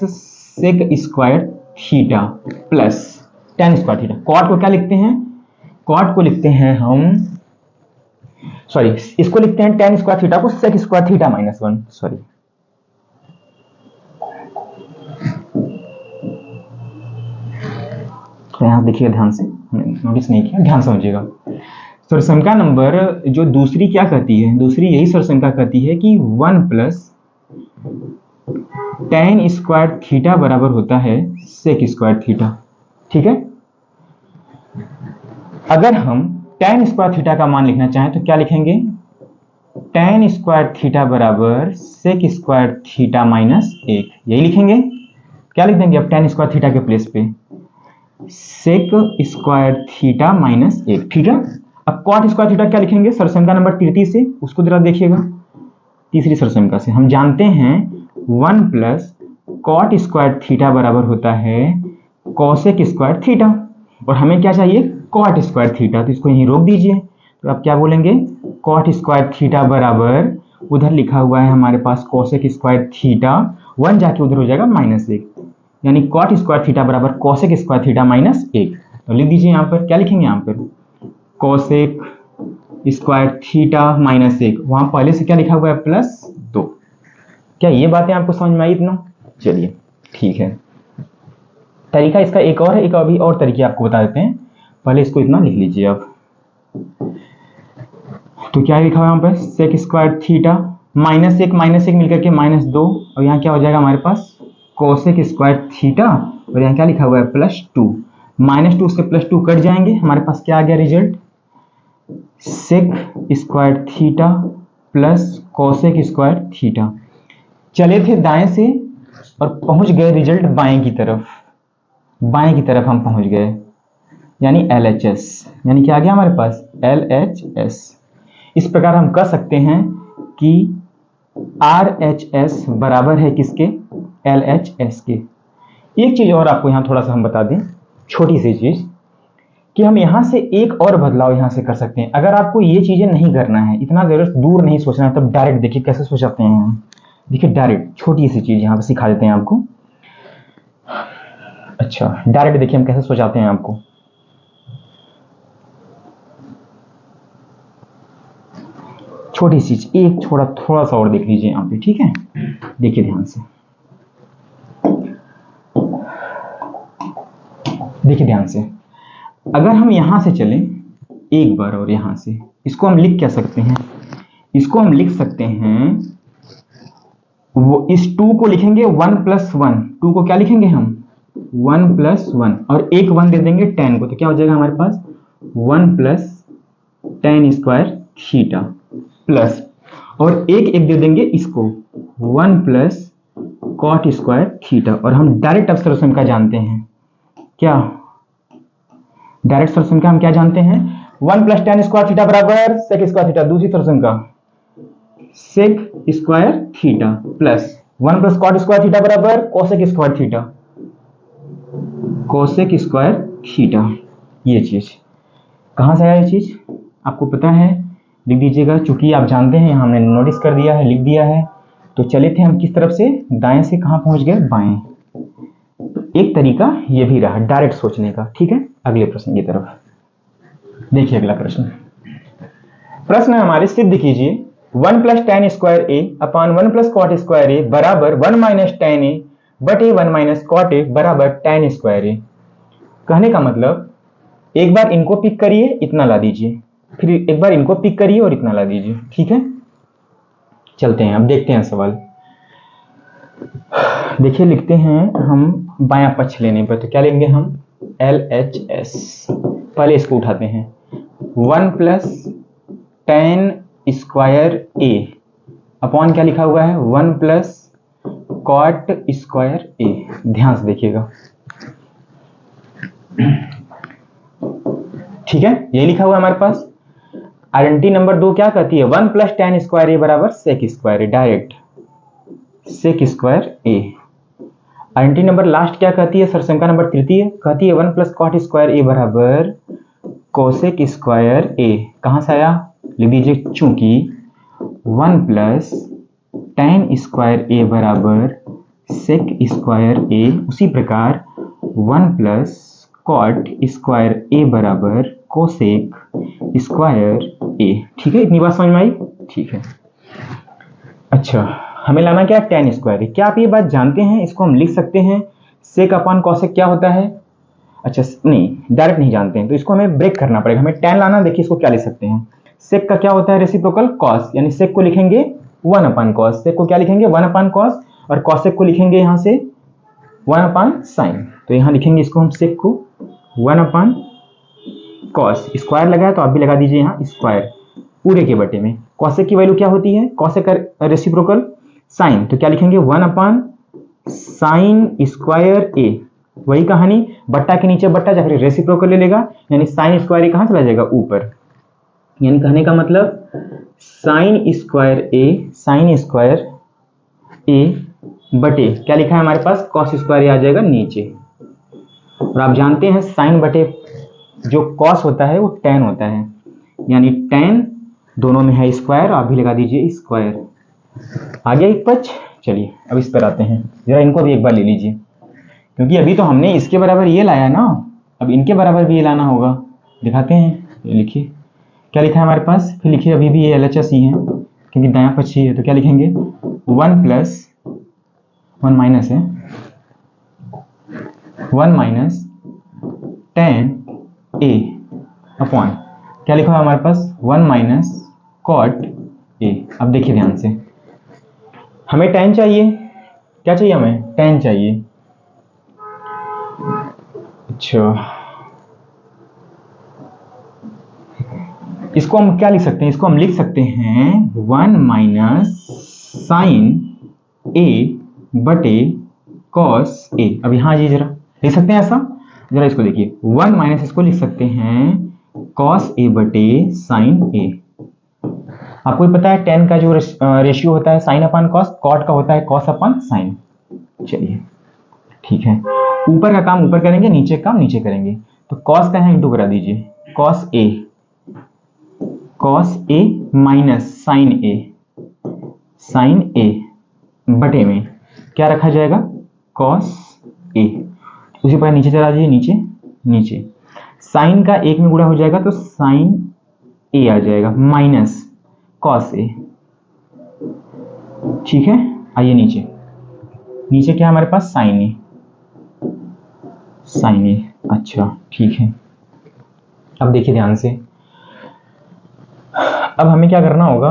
sec square theta plus tan square theta. Cot को क्या लिखते हैं, कॉट को लिखते हैं हम, सॉरी, इसको लिखते हैं टेन स्क्वायर थीटा को sec square theta minus 1, sorry. तो यहां देखिए ध्यान से, नोटिस नहीं किया, ध्यान समझिएगा। सरसंख्या नंबर जो दूसरी क्या कहती है, दूसरी यही सरसंख्या कहती है कि 1 प्लस टेन स्क्वायर थीटा बराबर होता है सेक स्क्वायर थीटा। ठीक है, अगर हम टेन स्क्वायर थीटा का मान लिखना चाहें तो क्या लिखेंगे, टेन स्क्वायर थीटा बराबर सेक स्क्वायर थीटा माइनस 1, यही लिखेंगे। क्या लिख देंगे अब टेन स्क्वायर थीटा के प्लेस पे, सेक स्क्वायर थीटा माइनस 1। ठीक है, अब कॉट स्क्वायर थीटा क्या लिखेंगे, सरसंख्या नंबर 33 से, उसको जरा देखिएगा। तीसरी सरसंख्या से हम जानते हैं 1 प्लस कॉट स्क्वायर थीटा बराबर होता है कॉसेक स्क्वायर थीटा, और हमें क्या चाहिए, कॉट स्क्वायर थीटा। तो इसको यहीं रोक दीजिए। तो आप क्या बोलेंगे, कॉट स्क्वायर थीटा बराबर, उधर लिखा हुआ है हमारे पास कॉसेक स्क्वायर थीटा, 1 जाके उधर हो जाएगा -1, यानी कॉट स्क्वायर थीटा बराबर कॉसेक स्क्वायर थीटा माइनस 1। तो लिख दीजिए यहाँ पर, क्या लिखेंगे यहाँ पर, कॉसेक स्क्वायर थीटा माइनस 1, वहां पहले से क्या लिखा हुआ है +2। क्या ये बातें आपको समझ में आई इतना? चलिए ठीक है, तरीका इसका एक और है, एक अभी और तरीके आपको बता देते हैं। पहले इसको इतना लिख लीजिए आप। तो क्या लिखा हुआ है यहाँ पर, सेक स्क्वायर थीटा -1 मिलकर के -2, और यहाँ क्या हो जाएगा हमारे पास कोसेक स्क्वायर थीटा, और यहाँ क्या लिखा हुआ है +2, -2 से +2 कट जाएंगे, हमारे पास क्या आ गया result, sec square theta plus cosec square theta. चले थे दाएं से और पहुंच गए रिजल्ट बाएं की तरफ, बाएं की तरफ हम पहुंच गए, यानी LHS, यानी क्या आ गया हमारे पास LHS। इस प्रकार हम कह सकते हैं कि RHS बराबर है किसके, LHS के। एक चीज और आपको यहां थोड़ा सा हम बता दें, छोटी सी चीज, कि हम यहां से एक और बदलाव यहां से कर सकते हैं। अगर आपको ये चीजें नहीं करना है, इतना जरूर दूर नहीं सोचना है, तब डायरेक्ट देखिए कैसे सोचते हैं हम। देखिए डायरेक्ट छोटी सी चीज यहां पे सिखा देते हैं आपको। अच्छा, डायरेक्ट देखिए हम कैसे सोचाते हैं आपको। छोटी सी एक थोड़ा सा और देख लीजिए यहाँ पे, ठीक है। देखिए ध्यान से, देखिए ध्यान से, अगर हम यहां से चलें एक बार और यहां से, इसको हम लिख क्या सकते हैं, इसको हम लिख सकते हैं, वो इस 2 को लिखेंगे 1 + 1, 2 को क्या लिखेंगे हम 1 + 1, और एक 1 दे देंगे 10 को, तो क्या हो जाएगा हमारे पास 1 + टेन स्क्वायर थीटा प्लस, और एक दे देंगे इसको 1 + कॉट स्क्वायर थीटा। और हम डायरेक्ट अब सरसंख्या जानते हैं, क्या डायरेक्ट सरसंख्या हम क्या जानते हैं, 1 + टेन स्क्वायर थीटा बराबर सेक स्क्वायर थीटा। दूसरी सरसंख्या sec square theta plus 1 + cot square theta बराबर cosec square theta, cosec square theta. ये चीज कहां से आया, ये चीज आपको पता है, लिख दीजिएगा। चूंकि आप जानते हैं, हमने नोटिस कर दिया है, लिख दिया है। तो चले थे हम किस तरफ से, दाएं से कहां पहुंच गए, बाएं। तो एक तरीका ये भी रहा डायरेक्ट सोचने का, ठीक है। अगले प्रश्न की तरफ देखिए। अगला प्रश्न है हमारे, सिद्ध कीजिए 1 + tan square a upon 1 + cot square a बराबर 1 - tan a बटे 1 - cot a बराबर tan स्क्वायर a। कहने का मतलब एक बार इनको पिक करिए, इतना ला दीजिए, फिर एक बार इनको पिक करिए और इतना ला दीजिए। ठीक है, चलते हैं, अब देखते हैं सवाल। देखिए लिखते हैं हम बायां पक्ष लेने पर, तो क्या लेंगे हम, LHS। पहले इसको उठाते हैं, 1 + tan स्क्वायर a अपॉन क्या लिखा हुआ है, 1 + cot स्क्वायर a। ध्यान से देखिएगा, ठीक है, ये लिखा हुआ है हमारे पास। आइडेंटिटी नंबर 2 क्या कहती है, 1 + tan स्क्वायर a बराबर sec square a, direct sec square a। Identity number last क्या कहती है, सरसंख्या नंबर तृतीय कहती है 1 + cot स्क्वायर a बराबर cosec स्क्वायर a। कहां से आया, लिख दीजिए, चूंकि 1 + tan स्क्वायर a बराबर sec स्क्वायर a, उसी प्रकार 1 + cot स्क्वायर a बराबर cosec स्क्वायर a। ठीक है, इतनी बात समझ में आई? ठीक है। अच्छा, हमें लाना क्या, tan स्क्वायर a। क्या आप ये बात जानते हैं, इसको हम लिख सकते हैं sec अपॉन cosec क्या होता है? अच्छा नहीं, डायरेक्ट नहीं जानते हैं, तो इसको हमें ब्रेक करना पड़ेगा। हमें tan लाना, देखिए इसको क्या लिख सकते हैं, sec का क्या होता है, रेसिप्रोकल cos, यानी sec को लिखेंगे 1/cos। sec को क्या लिखेंगे, 1/cos, और cosec को लिखेंगे यहाँ से 1/sin। तो यहाँ लिखेंगे इसको हम sec को 1/cos, स्क्वायर लगाया तो आप भी लगा दीजिए यहाँ स्क्वायर पूरे के बटे में। cosec की वैल्यू क्या होती है, cosec का रेसिप्रोकल sin, तो क्या लिखेंगे 1/sin स्क्वायर a। वही कहानी, बट्टा के नीचे बट्टा जाकर रेसिप्रोकल ले लेगा, यानी sin स्क्वायर a कहाँ चला जाएगा, ऊपर। यानी कहने का मतलब sin स्क्वायर a बटे क्या लिखा है हमारे पास, cos स्क्वायर a आ जाएगा नीचे। और आप जानते हैं sin बटे जो cos होता है वो tan होता है, यानी tan दोनों में है स्क्वायर, आप भी लगा दीजिए स्क्वायर। आ गया एक पक्ष। चलिए अब इस पर आते हैं, जरा इनको भी एक बार ले लीजिए, क्योंकि अभी तो हमने इसके बराबर ये लाया ना, अब इनके बराबर भी ये लाना होगा। दिखाते हैं, ये लिखिए क्या लिखा है हमारे पास, फिर लिखिए अभी भी ये LHS ही है, क्योंकि दायां पक्ष ही है, तो क्या लिखेंगे 1 + 1 माइनस है 1 - tan a अपॉन क्या लिखा है हमारे पास, 1 - cot a। अब देखिए ध्यान से, हमें tan चाहिए, क्या चाहिए हमें, tan चाहिए। अच्छा, इसको हम क्या लिख सकते हैं, इसको हम लिख सकते हैं 1 - sin a बटे cos a। अब यहाँ जी जरा लिख सकते हैं ऐसा, जरा इसको देखिए, 1 - इसको लिख सकते हैं cos a बटे sin a। आपको ही पता है tan का जो रेशियो होता है sin अपॉन cos, cot का होता है cos अपॉन sin। चलिए ठीक है, ऊपर का काम ऊपर करेंगे, नीचे का काम नीचे करेंगे। तो cos का है इंटू करा दीजिए, cos a minus sin a बटे में क्या रखा जाएगा, cos a। उसी प्रकार नीचे चला दीजिए, नीचे sin का 1 में गुणा हो जाएगा तो sin a आ जाएगा माइनस cos a। ठीक है, आइए नीचे क्या हमारे पास, sin a। अच्छा ठीक है, अब देखिए ध्यान से, अब हमें क्या करना होगा,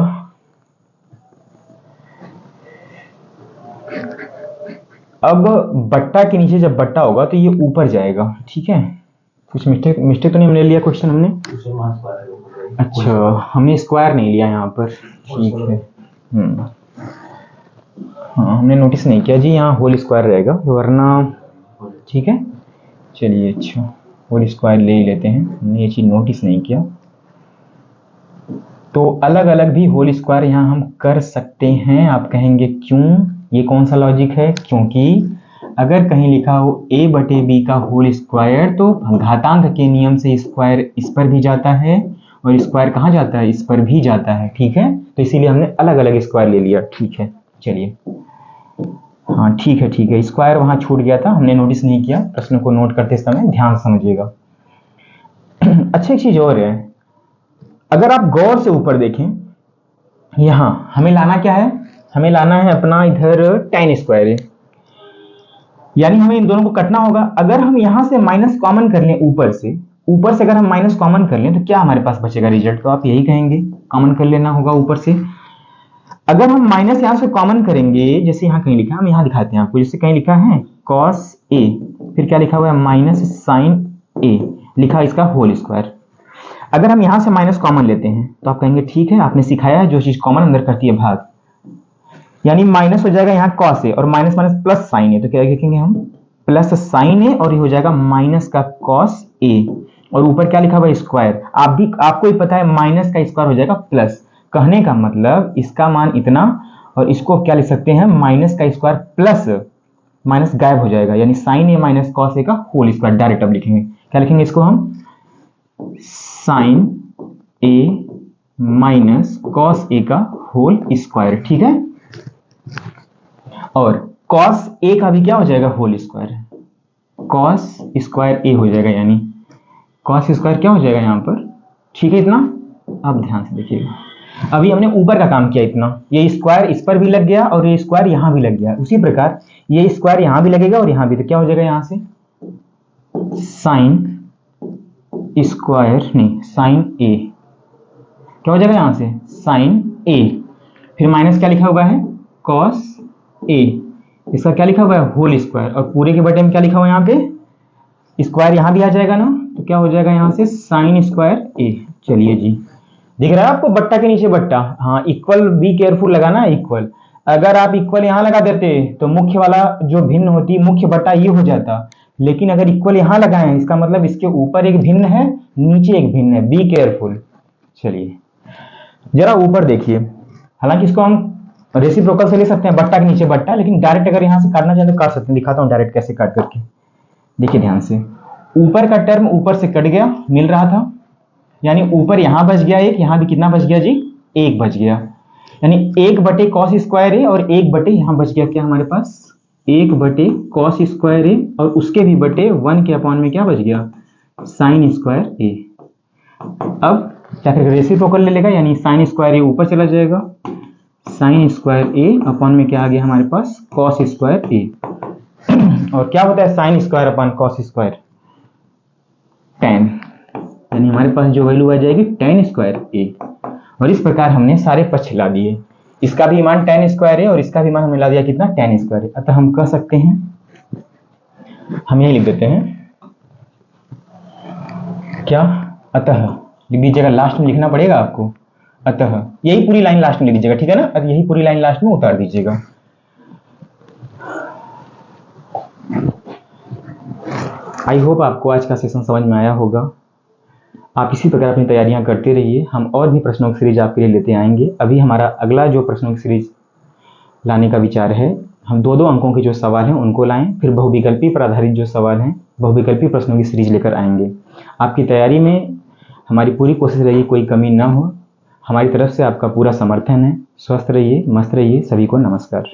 अब बट्टा के नीचे जब बट्टा होगा तो ये ऊपर जाएगा। ठीक है, कुछ मिस्टेक तो नहीं ले लिया क्वेश्चन हमने, अच्छा हमने स्क्वायर नहीं लिया यहाँ पर। ठीक है, हाँ हमने नोटिस नहीं किया जी, यहाँ होल स्क्वायर रहेगा वरना। ठीक है, चलिए अच्छा होल स्क्वायर ले ही लेते हैं, हमने ये चीज़ नोटिस नहीं किया। तो अलग अलग भी होल स्क्वायर यहाँ हम कर सकते हैं। आप कहेंगे क्यों, ये कौन सा लॉजिक है, क्योंकि अगर कहीं लिखा हो a बटे b का होल स्क्वायर तो घातांक के नियम से स्क्वायर इस पर भी जाता है और स्क्वायर कहाँ जाता है, इस पर भी जाता है। ठीक है, तो इसीलिए हमने अलग अलग स्क्वायर ले लिया। ठीक है, चलिए हाँ ठीक है, स्क्वायर वहाँ छूट गया था, हमने नोटिस नहीं किया। प्रश्न को नोट करते समय ध्यान समझिएगा। अच्छा एक चीज और है, अगर आप गौर से ऊपर देखें, यहां हमें लाना क्या है, हमें लाना है अपना इधर tan स्क्वायर है, यानी हमें इन दोनों को कटना होगा। अगर हम यहां से माइनस कॉमन कर लें, ऊपर से अगर हम माइनस कॉमन कर लें तो क्या हमारे पास बचेगा रिजल्ट, तो आप यही कहेंगे कॉमन कर लेना होगा ऊपर से। अगर हम माइनस यहां से कॉमन करेंगे, जैसे यहां कहीं लिखा है, हम यहां दिखाते हैं आपको, जैसे कहीं लिखा है cos a, फिर क्या लिखा हुआ है माइनस sin a, लिखा इसका होल स्क्वायर। अगर हम यहां से माइनस कॉमन लेते हैं तो आप कहेंगे ठीक है, आपने सिखाया है जो चीज कॉमन अंदर करती है भाग, यानी माइनस हो जाएगा यहाँ cos a और minus minus plus sin a, तो क्या लिखेंगे हम प्लस sin a और ये हो जाएगा माइनस का cos a, और ऊपर क्या लिखा हुआ है स्क्वायर। आपको ही पता है माइनस का स्क्वायर हो जाएगा प्लस, कहने का मतलब इसका मान इतना, और इसको क्या लिख सकते हैं माइनस का स्क्वायर प्लस माइनस गायब हो जाएगा, यानी sin a minus cos a का होल स्क्वायर डायरेक्ट अब लिखेंगे। क्या लिखेंगे इसको हम sin a minus cos a का होल स्क्वायर, ठीक है। और cos a का भी क्या हो जाएगा whole square, cos square a हो जाएगा, यानी cos स्क्वायर क्या हो जाएगा यहाँ पर, ठीक है इतना। अब ध्यान से देखिएगा, अभी हमने ऊपर का काम किया इतना, ये स्क्वायर इस पर भी लग गया और ये स्क्वायर यहां भी लग गया, उसी प्रकार ये स्क्वायर यहां भी लगेगा और यहां भी, तो क्या हो जाएगा यहां से साइन स्क्वायर नहीं साइन ए, क्या हो जाएगा यहां से साइन ए, फिर माइनस क्या लिखा हुआ है cos a, इसका क्या लिखा हुआ है होल स्क्वायर, और पूरे के बटे में क्या लिखा हुआ है यहाँ पे स्क्वायर, यहां भी आ जाएगा ना, तो क्या हो जाएगा यहां से साइन स्क्वायर ए। चलिए जी, दिख रहा है आपको बट्टा के नीचे बट्टा, हाँ इक्वल, बी केयरफुल लगाना है इक्वल। अगर आप इक्वल यहां लगा देते तो मुख्य वाला जो भिन्न होती, मुख्य बट्टा ये हो जाता, लेकिन अगर इक्वल यहां लगाए हैं इसका मतलब इसके ऊपर एक भिन्न है, नीचे एक भिन्न है, बी केयरफुल। चलिए जरा ऊपर देखिए, हालांकि इसको हम रेसिप्रोकल से ले सकते हैं, बट्टा के नीचे बट्टा, लेकिन डायरेक्ट अगर यहां से काटना चाहे तो काट सकते हैं, दिखाता हूं डायरेक्ट कैसे काट करके। देखिए ध्यान से, ऊपर का टर्म ऊपर से कट गया, मिल रहा था, यानी ऊपर यहां बच गया एक, यहां भी कितना बच गया जी एक बच गया, यानी एक बटे कॉस स्क्वायर ए और एक बटे यहां बच गया क्या हमारे पास एक बटे कॉस स्क्वायर ए, और उसके भी बटे 1 के अपॉन में क्या बच गया साइन स्क्वायर ए। अब क्या करेगा रेसिप्रोकल ले लेगा, यानी साइन स्क्वायर ए ऊपर चला जाएगा, साइन स्क्वायर ए अपॉन में क्या आ गया हमारे पास कॉस स्क्वायर ए, और क्या होता है sine square upon cos square tan, यानी हमारे पास जो वैल्यू आ जाएगी tan स्क्वायर ए। और इस प्रकार हमने सारे पक्ष ला दिए, इसका भी मान tan स्क्वायर है और इसका भी मान हमने ला दिया कितना tan स्क्वायर है। अतः हम कह सकते हैं, हम यही लिख देते हैं क्या, अतः लिख दीजिएगा, लास्ट में लिखना पड़ेगा आपको, अतः यही पूरी लाइन लास्ट में लिख दीजिएगा, ठीक है ना, यही पूरी लाइन लास्ट में उतार दीजिएगा। आई होप आपको आज का सेशन समझ में आया होगा। आप इसी प्रकार अपनी तैयारियां करते रहिए, हम और भी प्रश्नों की सीरीज आपके लिए लेते आएंगे। अभी हमारा अगला जो प्रश्नों की सीरीज लाने का विचार है, हम 2-2 अंकों के जो सवाल हैं उनको लाएं, फिर बहुविकल्पी पर आधारित जो सवाल हैं बहुविकल्पी प्रश्नों की सीरीज लेकर आएंगे। आपकी तैयारी में हमारी पूरी कोशिश रही, कोई कमी ना हो, हमारी तरफ से आपका पूरा समर्थन है। स्वस्थ रहिए, मस्त रहिए, सभी को नमस्कार।